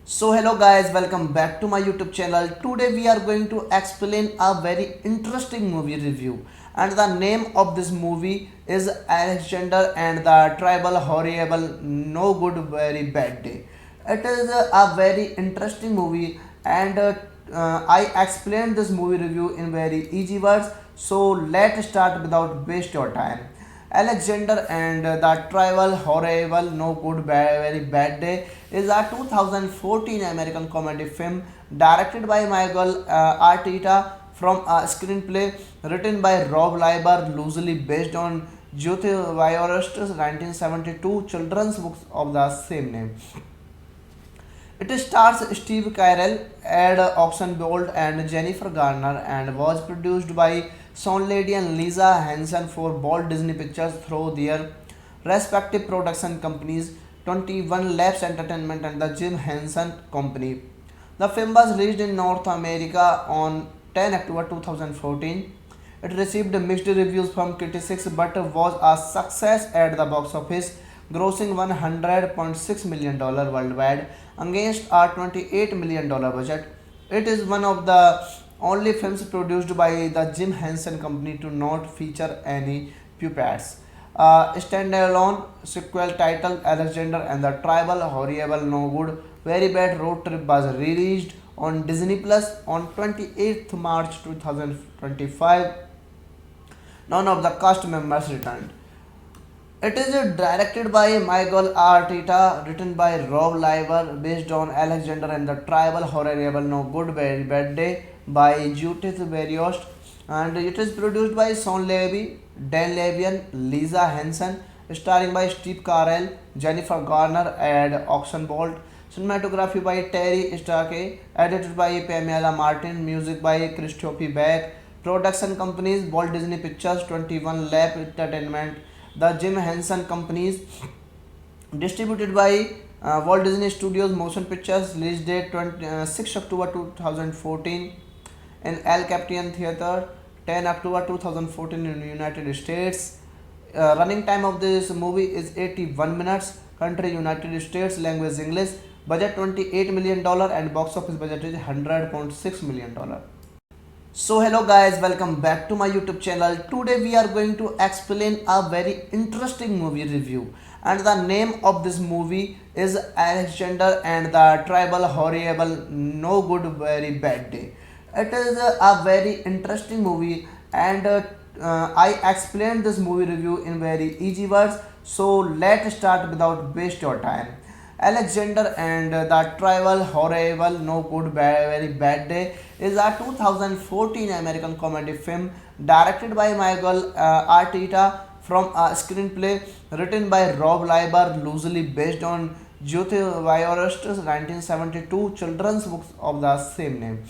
So hello guys, welcome back to my YouTube channel. Today we are going to explain a very interesting movie review, and the name of this movie is Alexander and the Tribal Horrible No Good Very Bad Day. It is a very interesting movie, and I explained this movie review in very easy words. So let's start without waste your time. Alexander and the Tribal Horrible No Good Very Bad Day is a 2014 American comedy film directed by Michael Arteta from a screenplay written by Rob Liber, loosely based on Judith Berriost's 1972 children's book of the same name. It stars Steve Carell, Ed Oxenbould, and Jennifer Garner, and was produced by Sean Lady and Lisa Henson for Walt Disney Pictures through their respective production companies, 21 Labs Entertainment and the Jim Henson Company. The film was released in North America on 10 October 2014. It received mixed reviews from critics but was a success at the box office, grossing $100.6 million worldwide against a $28 million budget. It is one of the only films produced by the Jim Henson Company to not feature any puppets. A standalone sequel titled Alexander and the Tribal Horrible No Good Very Bad Road Trip was released on Disney Plus on 28th March 2025. None of the cast members returned. It is directed by Michael Arteta, written by Rob Liver, based on Alexander and the Tribal Horrible No Good Very Bad Day by Judith Berriost, and it is produced by Sean Levy, Dan Levian, Lisa Henson, starring by Steve Carell, Jennifer Garner, and Oxenbolt. Cinematography by Terry Starkey, edited by Pamela Martin, music by Christophe Beck. Production companies: Walt Disney Pictures, 21 Lap Entertainment, the Jim Henson Companies. Distributed by Walt Disney Studios Motion Pictures. Release date 6 October 2014 in El Capitan Theatre, 10 October 2014 in the United States. Running time of this movie is 81 minutes. Country United States. Language English. Budget $28 million and box office budget is $100.6 million. So hello guys, welcome back to my YouTube channel. Today we are going to explain a very interesting movie review, and the name of this movie is Alexander and the Tribal Horrible No Good Very Bad Day. It is a very interesting movie, and I explained this movie review in very easy words. So let's start without waste your time. Alexander and the Tribal Horrible No Good Very Bad Day is a 2014 American comedy film directed by Michael Arteta from a screenplay written by Rob Liber, loosely based on Judith Berriost's 1972 children's book of the same name.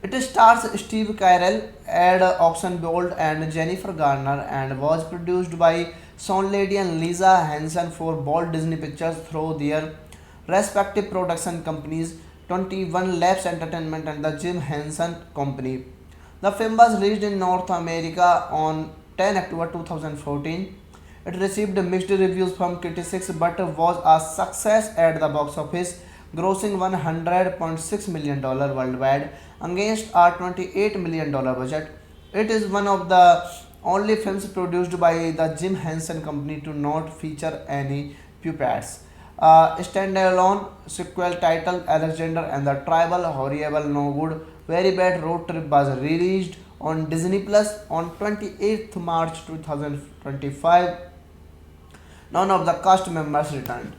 It stars Steve Carell, Ed Oxenbould, and Jennifer Garner, and was produced by Sean Lady and Lisa Henson for Walt Disney Pictures through their respective production companies, 21 Labs Entertainment and the Jim Henson Company. The film was released in North America on 10 October 2014. It received mixed reviews from critics but was a success at the box office, grossing $100.6 million worldwide against a $28 million budget. It is one of the only films produced by the Jim Henson Company to not feature any puppets. A standalone sequel titled Alexander and the Tribal Horrible No Good Very Bad Road Trip was released on Disney Plus on 28th March 2025. None of the cast members returned.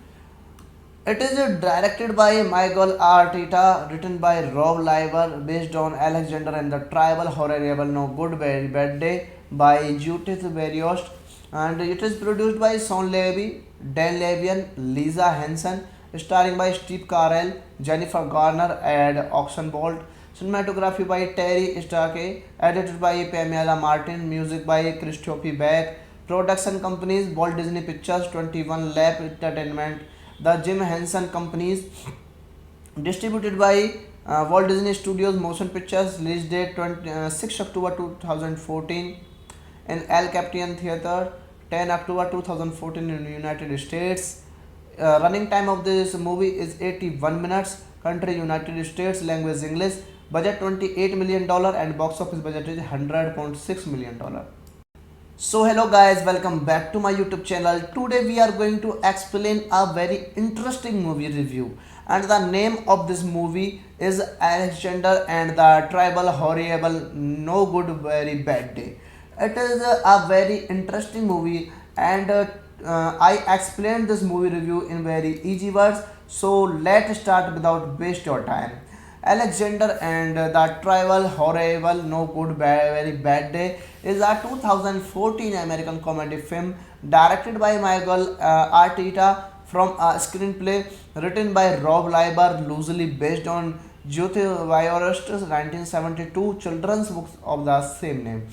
It is directed by Michael Arteta, written by Rob Liver, based on Alexander and the Tribal Horrible No Good Very Bad Day by Judith Berriost, and it is produced by Sean Levy, Dan Levy, Lisa Henson, starring by Steve Carell, Jennifer Garner, and Oxenbolt. Cinematography by Terry Starkey, edited by Pamela Martin, music by Christophe Beck. Production companies: Walt Disney Pictures, 21 Lab Entertainment, the Jim Henson Companies. Distributed by Walt Disney Studios Motion Pictures. Release date 6 October 2014 in El Capitan Theatre, 10 October 2014 in the United States. Running time of this movie is 81 minutes. Country United States. Language English. Budget $28 million and box office budget is $100.6 million. So hello guys, welcome back to my YouTube channel. Today we are going to explain a very interesting movie review, and the name of this movie is Alexander and the Tribal Horrible No Good Very Bad Day. It is a very interesting movie, and I explained this movie review in very easy words. So let's start without waste your time. Alexander and the Tribal Horrible No Good Very Bad Day is a 2014 American comedy film directed by Michael Arteta from a screenplay written by Rob Liber, loosely based on Judith Berriost's 1972 children's book of the same name.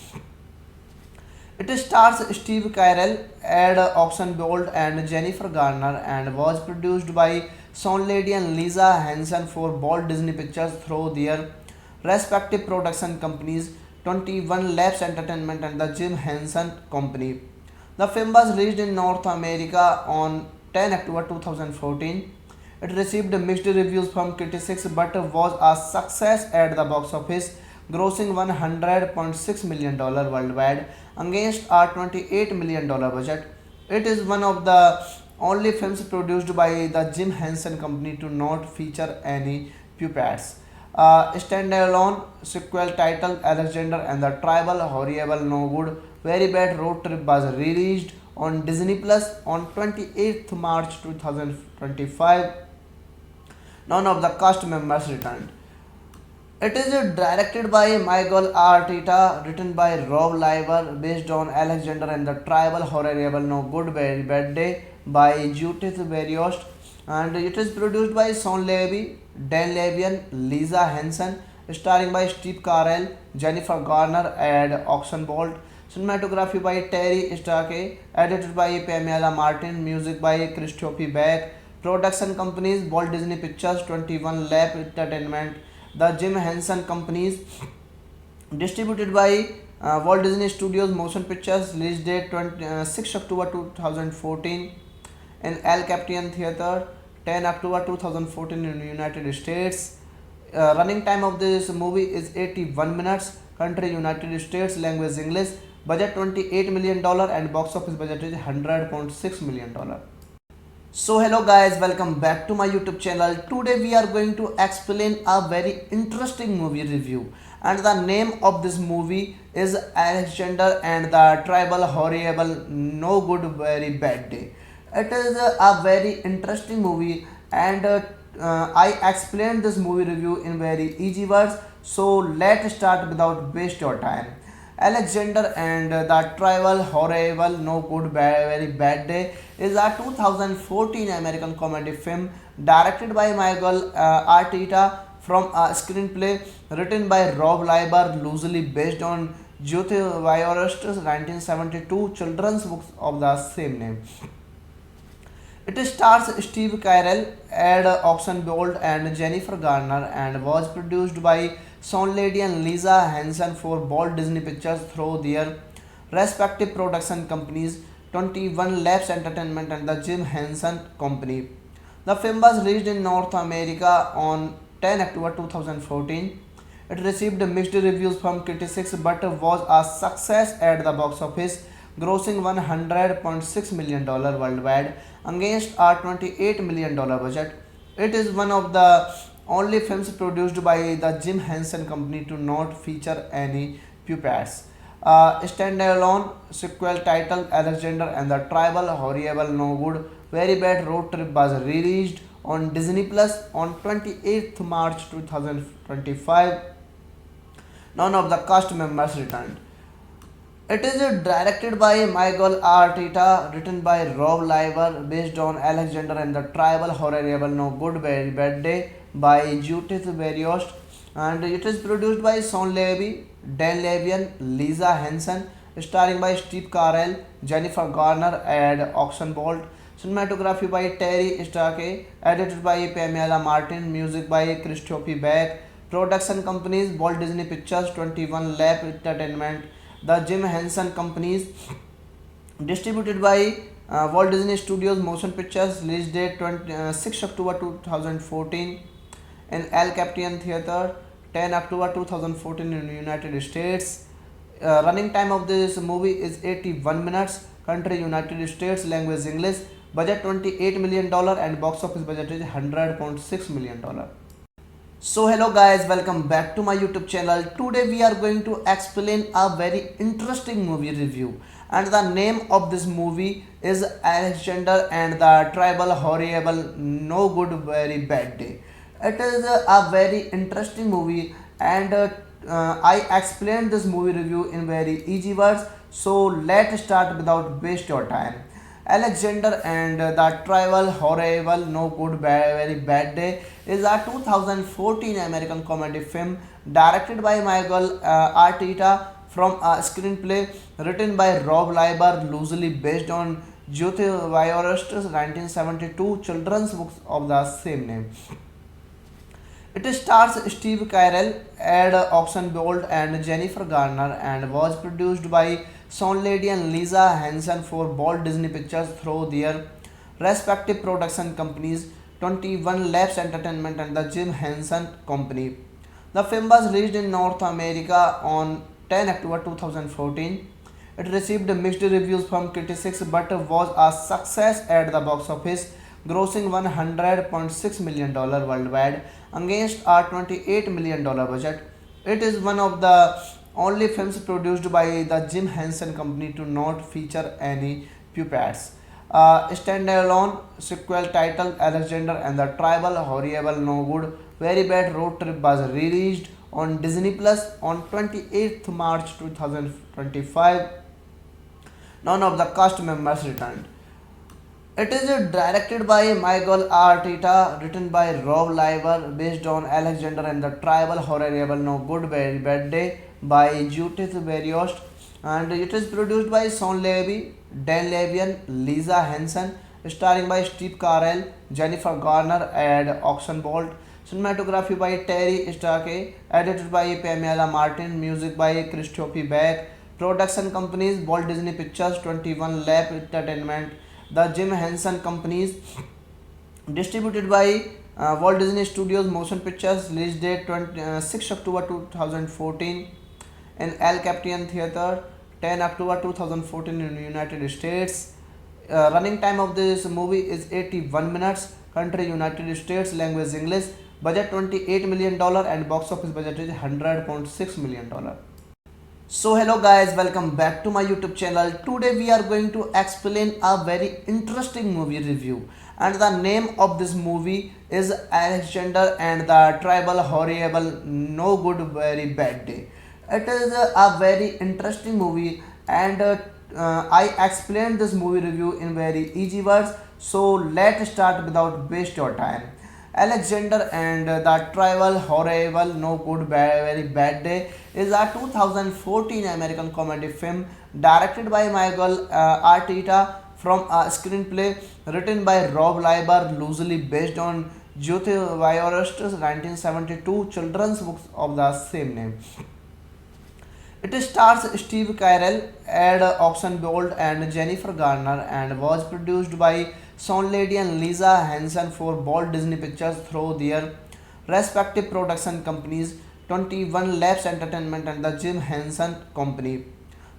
It stars Steve Carell, Ed Oxenbould, and Jennifer Garner, and was produced by Sean Lady and Lisa Henson for Walt Disney Pictures through their respective production companies, 21 Labs Entertainment and the Jim Henson Company. The film was released in North America on 10 October 2014. It received mixed reviews from critics but was a success at the box office, grossing $100.6 million worldwide against a $28 million budget. It is one of the only films produced by the Jim Henson Company to not feature any puppets. A standalone sequel titled Alexander and the Tribal Horrible No Good Very Bad Road Trip was released on Disney Plus on 28th March 2025. None of the cast members returned. It is directed by Michael Arteta, written by Rob Liver, based on Alexander and the Tribal Horrible No Good Very Bad Day by Judith Berriost, and it is produced by Sean Levy, Dan Levy, Lisa Henson, starring by Steve Carell, Jennifer Garner, and Oxenbolt. Cinematography by Terry Starkey, edited by Pamela Martin, music by Christophe Beck. Production companies: Walt Disney Pictures, 21 Lab Entertainment, the Jim Henson Companies. Distributed by Walt Disney Studios Motion Pictures. Release date 6 October 2014 in El Capitan Theatre, 10 October 2014 in the United States. Running time of this movie is 81 minutes. Country United States. Language English. Budget $28 million and box office budget is $100.6 million. So hello guys, welcome back to my YouTube channel. Today we are going to explain a very interesting movie review, and the name of this movie is Alexander and the Tribal Horrible No Good Very Bad Day. It is a very interesting movie, and I explained this movie review in very easy words. So let's start without waste your time. Alexander and the Tribal Horrible No Good Very Bad Day is a 2014 American comedy film directed by Michael Arteta from a screenplay written by Rob Liber, loosely based on Judith Berriost's 1972 children's book of the same name. It stars Steve Carell, Ed Oxenbould, and Jennifer Garner, and was produced by Sound Lady and Lisa Hansen for Walt Disney Pictures through their respective production companies 21 Labs Entertainment and the Jim Henson Company. The film was released in North America on 10 October 2014. It received mixed reviews from critics but was a success at the box office, grossing $100.6 million worldwide against a $28 million budget. It is one of the only films produced by the Jim Henson Company to not feature any puppets. A standalone sequel titled Alexander and the Tribal Horrible No Good Very Bad Road Trip was released on Disney Plus on 28th March 2025. None of the cast members returned. It is directed by Michael Arteta, written by Rob Liver, based on Alexander and the Tribal Horrible No Good Very Bad Day by Judith Berriost, and it is produced by Sean Levy, Dan Levy, Lisa Henson, starring by Steve Carell, Jennifer Garner, and Oxenbolt. Cinematography by Terry Starkey, edited by Pamela Martin, music by Christophe Beck. Production companies Walt Disney Pictures, 21 Lab Entertainment, the Jim Henson Companies. Distributed by Walt Disney Studios Motion Pictures. Release date 6 October 2014 in El Capitan Theatre, 10 October 2014 in the United States. Running time of this movie is 81 minutes. Country United States. Language English. Budget $28 million and box office budget is $100.6 million. So hello guys, welcome back to my YouTube channel. Today we are going to explain a very interesting movie review, and the name of this movie is Alexander and the Tribal Horrible No Good Very Bad Day. It is a very interesting movie, and I explained this movie review in very easy words. So let's start without waste your time. Alexander and the Tribal Horrible No Good Very Bad Day is a 2014 American comedy film directed by Michael Arteta from a screenplay written by Rob Liber, loosely based on Judith Berriost's 1972 children's book of the same name. It stars Steve Carell, Ed Oxenbould, and Jennifer Garner, and was produced by Sean Lady and Lisa Hansen for Walt Disney Pictures through their respective production companies 21 Labs Entertainment and the Jim Henson Company. The film was released in North America on 10 October 2014. It received mixed reviews from critics but was a success at the box office, grossing $100.6 million worldwide against a $28 million budget. It is one of the only films produced by the Jim Henson Company to not feature any puppets. A standalone sequel titled Alexander and the Tribal Horrible No Good Very Bad Road Trip was released on Disney Plus on 28th March 2025. None of the cast members returned. It is directed by Michael Arteta, written by Rob Liver, based on Alexander and the Tribal Horrible No Good Very Bad Day by Judith Berriost, and it is produced by Sean Levy, Dan Levy, Lisa Henson, starring by Steve Carell, Jennifer Garner, and Oxenbolt. Cinematography by Terry Starkey, edited by Pamela Martin, music by Christophe Beck. Production companies Walt Disney Pictures, 21 Lab Entertainment, the Jim Henson Companies. Distributed by Walt Disney Studios Motion Pictures. Release date 6 October 2014 in El Capitan Theatre, 10 October 2014 in the United States. Running time of this movie is 81 minutes. Country United States. Language English. Budget $28 million and box office budget is $100.6 million. So hello guys, welcome back to my YouTube channel. Today we are going to explain a very interesting movie review, and the name of this movie is Alexander and the Tribal Horrible No Good Very Bad Day. It is a very interesting movie, and I explained this movie review in very easy words. So let's start without waste your time. Alexander and the Tribal Horrible No Good Very Bad Day is a 2014 American comedy film directed by Michael Arteta from a screenplay written by Rob Liber, loosely based on Jyoti Vayorast's 1972 children's book of the same name. It stars Steve Carell, Ed Oxenbould, and Jennifer Garner, and was produced by Sean Lady and Lisa Hanson for Walt Disney Pictures through their respective production companies, 21 Labs Entertainment and the Jim Henson Company.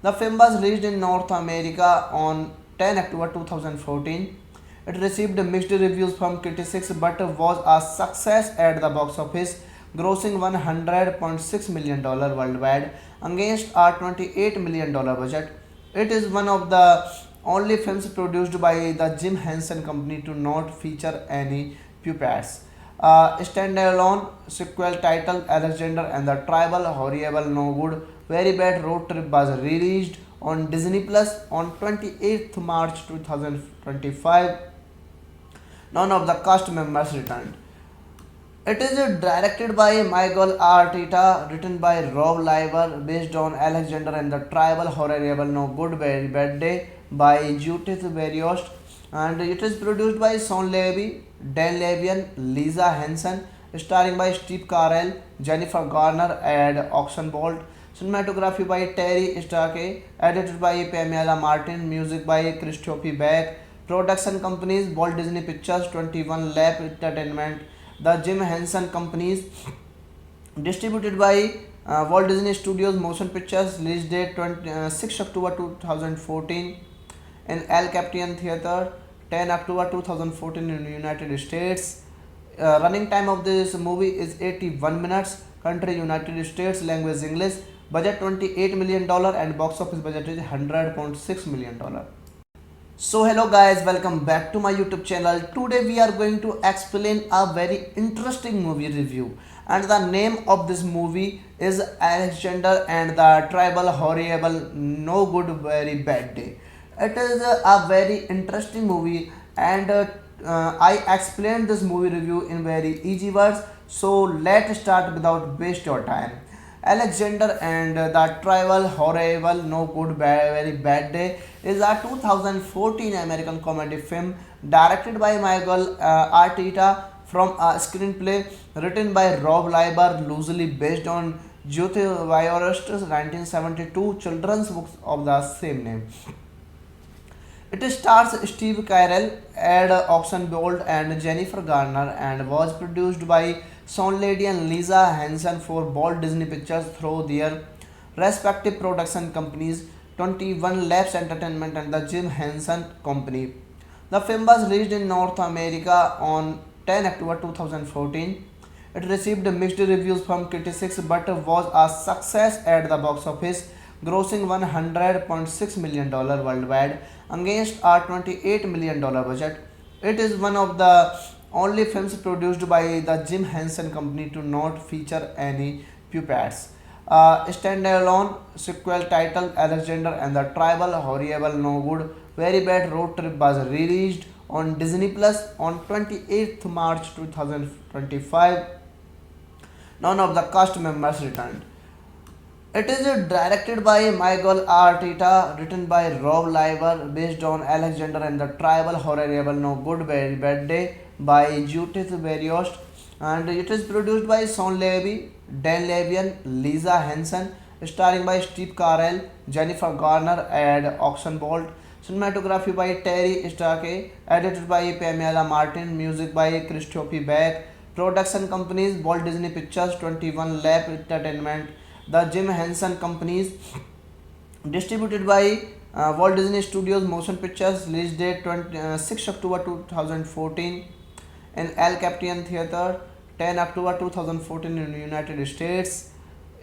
The film was released in North America on 10 October 2014. It received mixed reviews from critics but was a success at the box office, grossing $100.6 million worldwide against a $28 million budget. It is one of the only films produced by the Jim Henson Company to not feature any puppets. A standalone sequel titled Alexander and the Tribal Horrible No Good Very Bad Road Trip was released on Disney Plus on 28th March 2025. None of the cast members returned. It is directed by Michael Arteta, written by Rob Liver, based on Alexander and the Tribal Horrible No Good Very Bad Day by Judith Berriost, and it is produced by Sean Levy, Dan Levian, Lisa Henson, starring by Steve Carell, Jennifer Garner, and Oxenbould. Cinematography by Terry Starkey, edited by Pamela Martin, music by Christophe Beck. Production companies: Walt Disney Pictures, 21 Lab Entertainment, the Jim Henson Companies. Distributed by Walt Disney Studios Motion Pictures. Release date 6 October 2014 in El Capitan Theatre, 10 October 2014 in the United States. Running time of this movie is 81 minutes. Country United States. Language English. Budget $28 million and box office budget is $100.6 million. So hello guys, welcome back to my YouTube channel. Today we are going to explain a very interesting movie review, and the name of this movie is Alexander and the Tribal Horrible No Good Very Bad Day. It is a very interesting movie, and I explained this movie review in very easy words. So let's start without waste your time. Alexander and the Tribal Horrible No Good Very Bad Day is a 2014 American comedy film directed by Michael Arteta from a screenplay written by Rob Liber, loosely based on Jyoti Vayorast's 1972 children's book of the same name. It stars Steve Carell, Ed Oxenbould, and Jennifer Garner, and was produced by Sean Lady and Lisa Hanson for Walt Disney Pictures through their respective production companies, 21 Labs Entertainment and the Jim Henson Company. The film was released in North America on 10 October 2014. It received mixed reviews from critics but was a success at the box office, grossing $100.6 million worldwide against a $28 million budget. It is one of the only films produced by the Jim Henson Company to not feature any puppets. A standalone sequel titled Alexander and the Tribal Horrible No Good Very Bad Road Trip was released on Disney Plus on 28th March 2025. None of the cast members returned. It is directed by Michael Arteta, written by Rob Liver, based on Alexander and the Tribal Horrible No Good Very Bad Day by Judith Berriost, and it is produced by Sean Levy, Dan Levian, Lisa Henson, starring by Steve Carell, Jennifer Garner, and Oxenbould. Cinematography by Terry Starkey, edited by Pamela Martin, music by Christophe Beck. Production companies: Walt Disney Pictures, 21 Lab Entertainment, the Jim Henson Companies. Distributed by Walt Disney Studios Motion Pictures. Release date 6 October 2014 in El Capitan Theatre, 10 October 2014 in the United States.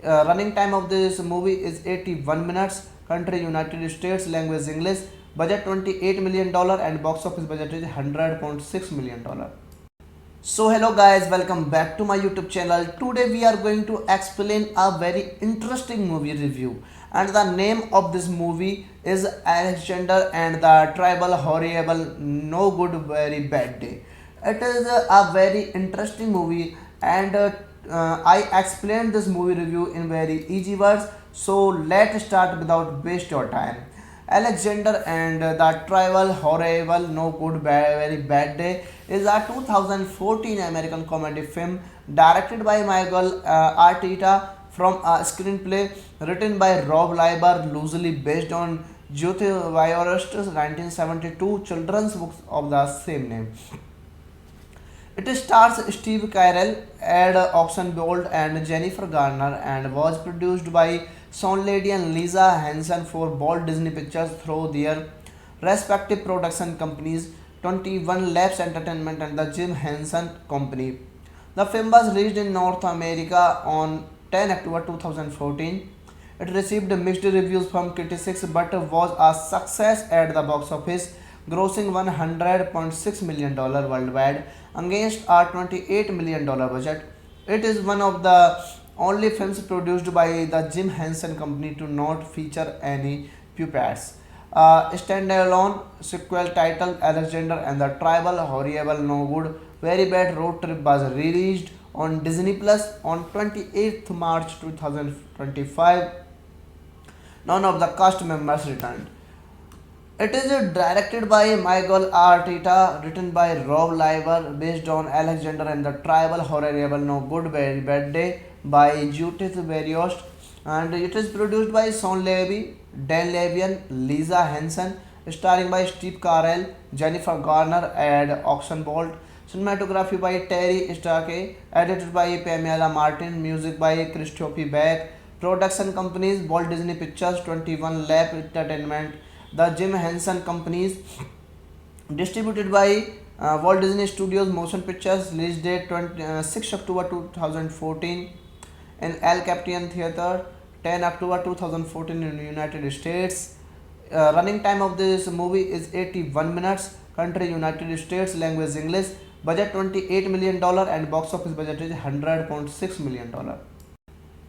Running time of this movie is 81 minutes. Country United States. Language English. Budget $28 million and box office budget is $100.6 million. So hello guys, welcome back to my YouTube channel. Today we are going to explain a very interesting movie review, and the name of this movie is Alexander and the Tribal Horrible No Good Very Bad Day. It is a very interesting movie, and I explained this movie review in very easy words. So let's start without waste your time. Alexander and the Tribal Horrible No Good Very Bad Day is a 2014 American comedy film directed by Michael Arteta from a screenplay written by Rob Liber, loosely based on Jyoti Wyrost's 1972 children's book of the same name. It stars Steve Carell, Ed Oxenbould, and Jennifer Garner, and was produced by Sean Lady and Lisa Hanson for Walt Disney Pictures through their respective production companies, 21 Labs Entertainment and the Jim Henson Company. The film was released in North America on 10 October 2014. It received mixed reviews from critics but was a success at the box office, grossing $100.6 million worldwide against a $28 million budget. It is one of the only films produced by the Jim Henson Company to not feature any puppets. A standalone sequel titled Alexander and the Tribal Horrible No Good Very Bad Road Trip was released on Disney Plus on 28th March 2025. None of the cast members returned. It is directed by Michael Arteta, written by Rob Liber, based on Alexander and the Tribal Horrible No Good Very Bad Day by Judith Berriost, and it is produced by Sean Levy, Dan Levian, Lisa Hanson, starring by Steve Carell, Jennifer Garner, and Oxenbould. Cinematography by Terry Starkey, edited by Pamela Martin, music by Christophe Beck. Production companies: Walt Disney Pictures, 21 Lab Entertainment, the Jim Henson Companies. Distributed by Walt Disney Studios Motion Pictures. Release date 6 October 2014 in El Capitan Theatre, 10 October 2014 in the United States. Running time of this movie is 81 minutes. Country United States. Language English. Budget $28 million and box office budget is $100.6 million.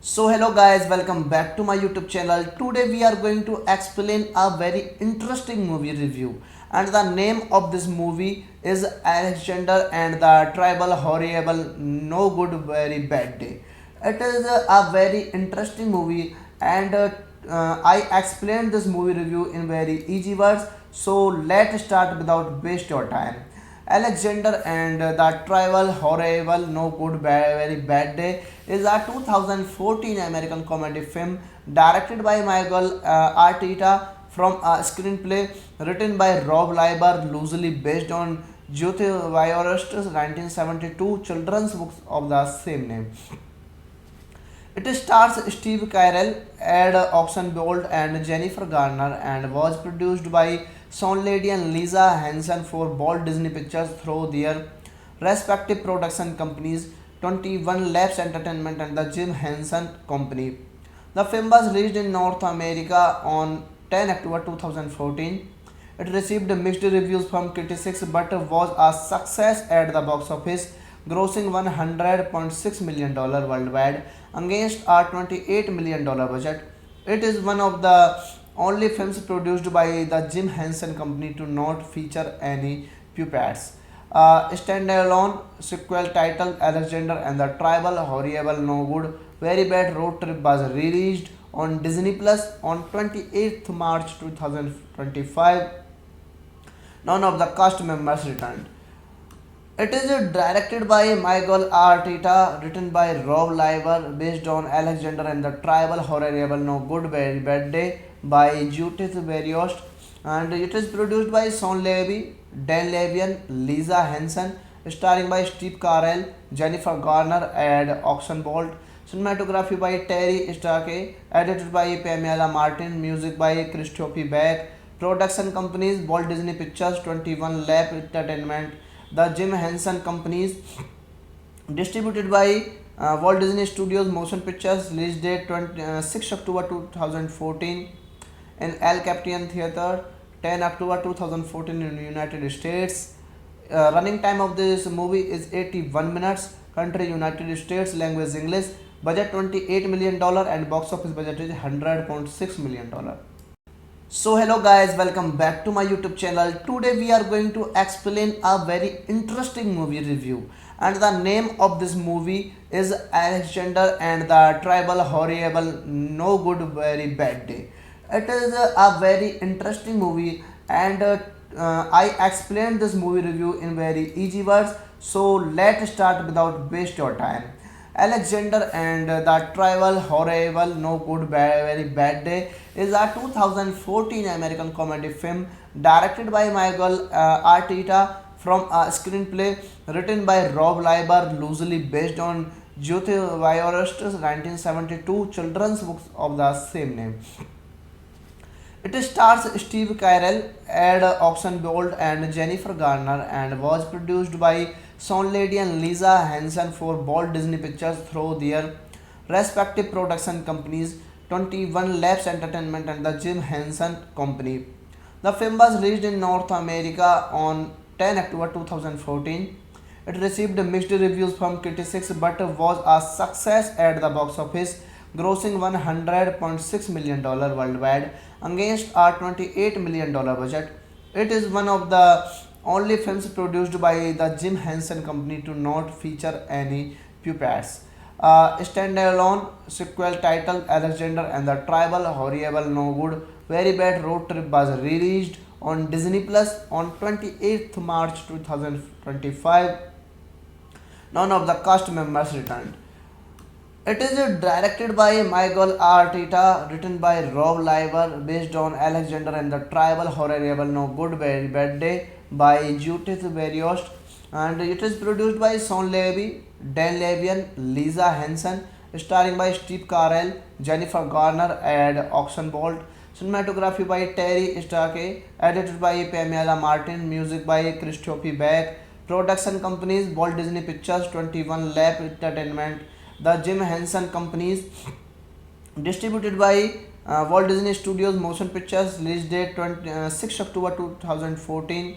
So hello guys, welcome back to my YouTube channel. Today we are going to explain a very interesting movie review, and the name of this movie is Alexander and the Tribal Horrible No Good Very Bad Day. It is a very interesting movie, and I explained this movie review in very easy words. So let's start without waste your time. Alexander and the Tribal Horrible No Good Very Bad Day is a 2014 American comedy film directed by Michael Arteta from a screenplay written by Rob Liber, loosely based on Jyoti Wyrost's 1972 children's book of the same name. It stars Steve Carell, Ed Oxenbould, and Jennifer Garner, and was produced by Sean Lady and Lisa Hanson for Walt Disney Pictures through their respective production companies, 21 Labs Entertainment and the Jim Henson Company. The film was released in North America on 10 October 2014. It received mixed reviews from critics but was a success at the box office, grossing $100.6 million worldwide against a $28 million budget. It is one of the only films produced by the Jim Henson Company to not feature any puppets. A standalone sequel titled Alexander and the Tribal Horrible No Good Very Bad Road Trip was released on Disney Plus on 28th March 2025. None of the cast members returned. It is directed by Michael Arteta, written by Rob Liber, based on Alexander and the Tribal Horrible No Good Very Bad Day by Judith Berriost, and it is produced by Sean Levy, Dan Levian, Lisa Hanson, starring by Steve Carell, Jennifer Garner, and Oxenbould. Cinematography by Terry Starkey, edited by Pamela Martin, music by Christophe Beck. Production companies: Walt Disney Pictures, 21 Lab Entertainment, the Jim Henson Companies. Distributed by Walt Disney Studios Motion Pictures. Release date 6 October 2014 in El Capitan Theatre, 10 October 2014 in the United States. Running time of this movie is 81 minutes. Country United States. Language English. Budget $28 million and box office budget is $100.6 million. So hello guys, welcome back to my YouTube channel. Today we are going to explain a very interesting movie review, and the name of this movie is Alexander and the Tribal Horrible No Good Very Bad Day. It is a very interesting movie, and I explained this movie review in very easy words. So let's start without waste your time. Alexander and the Tribal Horrible No Good Very Bad Day is a 2014 American comedy film directed by Michael Arteta from a screenplay written by Rob Liber, loosely based on Jyoti Viorast's 1972 children's book of the same name. It stars Steve Carell, Ed Oxenbould, and Jennifer Garner, and was produced by Sean Lady and Lisa Hansen for Walt Disney Pictures through their respective production companies, 21 Labs Entertainment and the Jim Henson Company. The film was released in North America on 10 October 2014. It received mixed reviews from critics but was a success at the box office, grossing $100.6 million worldwide against a $28 million budget. It is one of the only films produced by the Jim Henson Company to not feature any puppets. A standalone sequel titled Alexander and the Tribal Horrible No Good Very Bad Road Trip was released on Disney Plus on 28th March 2025. None of the cast members returned. It is directed by Michael Arteta, written by Rob Liber, based on Alexander and the Tribal Horrible No Good Very Bad Day by Judith Berriost, and it is produced by Sean Levy, Dan Levian, Lisa Hansen, starring by Steve Carell, Jennifer Garner, and Oxenbould. Cinematography by Terry Starkey, edited by Pamela Martin, music by Christophe Beck. Production companies: Walt Disney Pictures, 21 Lab Entertainment, the Jim Henson Companies. Distributed by Walt Disney Studios Motion Pictures. Release date 6 October 2014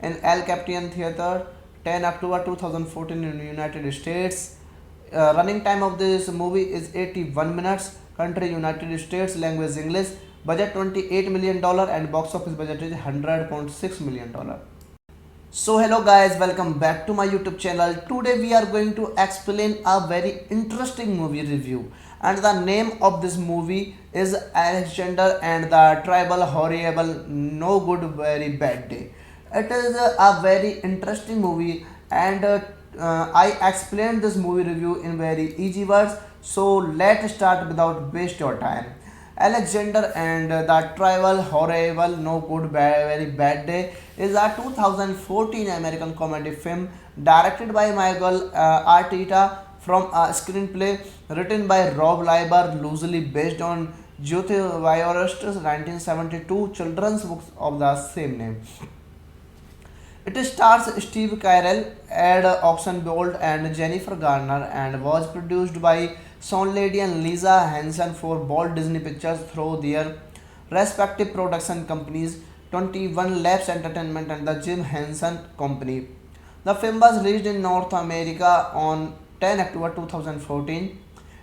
in El Capitan Theatre, 10 October 2014 in the United States. Running time of this movie is 81 minutes. Country United States. Language English. Budget $28 million and box office budget is $100.6 million. So hello guys, welcome back to my YouTube channel. Today we are going to explain a very interesting movie review, and the name of this movie is Alexander and the Tribal Horrible No Good Very Bad Day. It is a very interesting movie, and I explained this movie review in very easy words. So let's start without waste your time. Alexander and the Tribal Horrible No Good Very Bad Day is a 2014 American comedy film directed by Michael Arteta from a screenplay written by Rob Liber, loosely based on Jyoti Viorast's 1972 children's book of the same name. It stars Steve Carell, Ed Oxenbould, and Jennifer Garner, and was produced by Sean Lady and Lisa Hansen for Walt Disney Pictures through their respective production companies, 21 Labs Entertainment and the Jim Henson Company. The film was released in North America on 10 October 2014.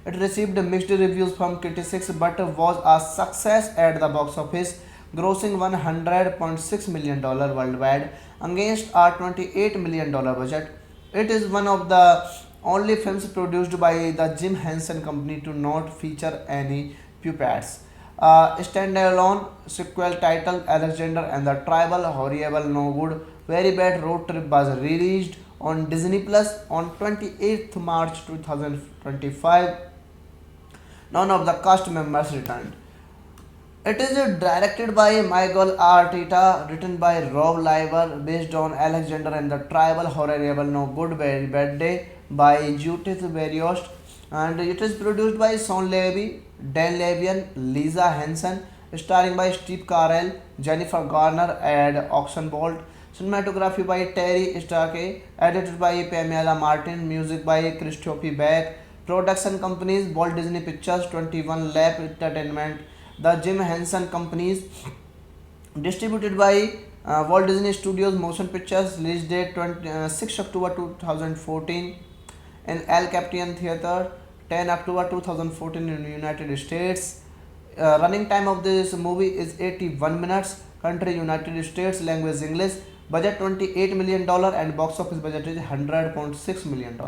It received mixed reviews from critics but was a success at the box office, grossing $100.6 million worldwide against a $28 million budget. It is one of the only films produced by the Jim Henson Company to not feature any puppets. A standalone sequel titled Alexander and the Tribal Horrible No Good Very Bad Road Trip was released on Disney Plus on 28th March 2025. None of the cast members returned. It is directed by Michael Arteta, written by Rob Liber, based on Alexander and the Tribal Horrible No Good Very Bad Day by Judith Berriost, and it is produced by Sean Levy, Dan Levian, Lisa Hansen, starring by Steve Carell, Jennifer Garner, and Oxenbould. Cinematography by Terry Starkey, edited by Pamela Martin, music by Christophe Beck. Production companies: Walt Disney Pictures, 21 Lab Entertainment, the Jim Henson Companies. Distributed by Walt Disney Studios Motion Pictures. Release date 6 October 2014 in El Capitan Theatre, 10 October 2014 in the United States. Running time of this movie is 81 minutes. Country United States. Language English. Budget $28 million and box office budget is $100.6 million.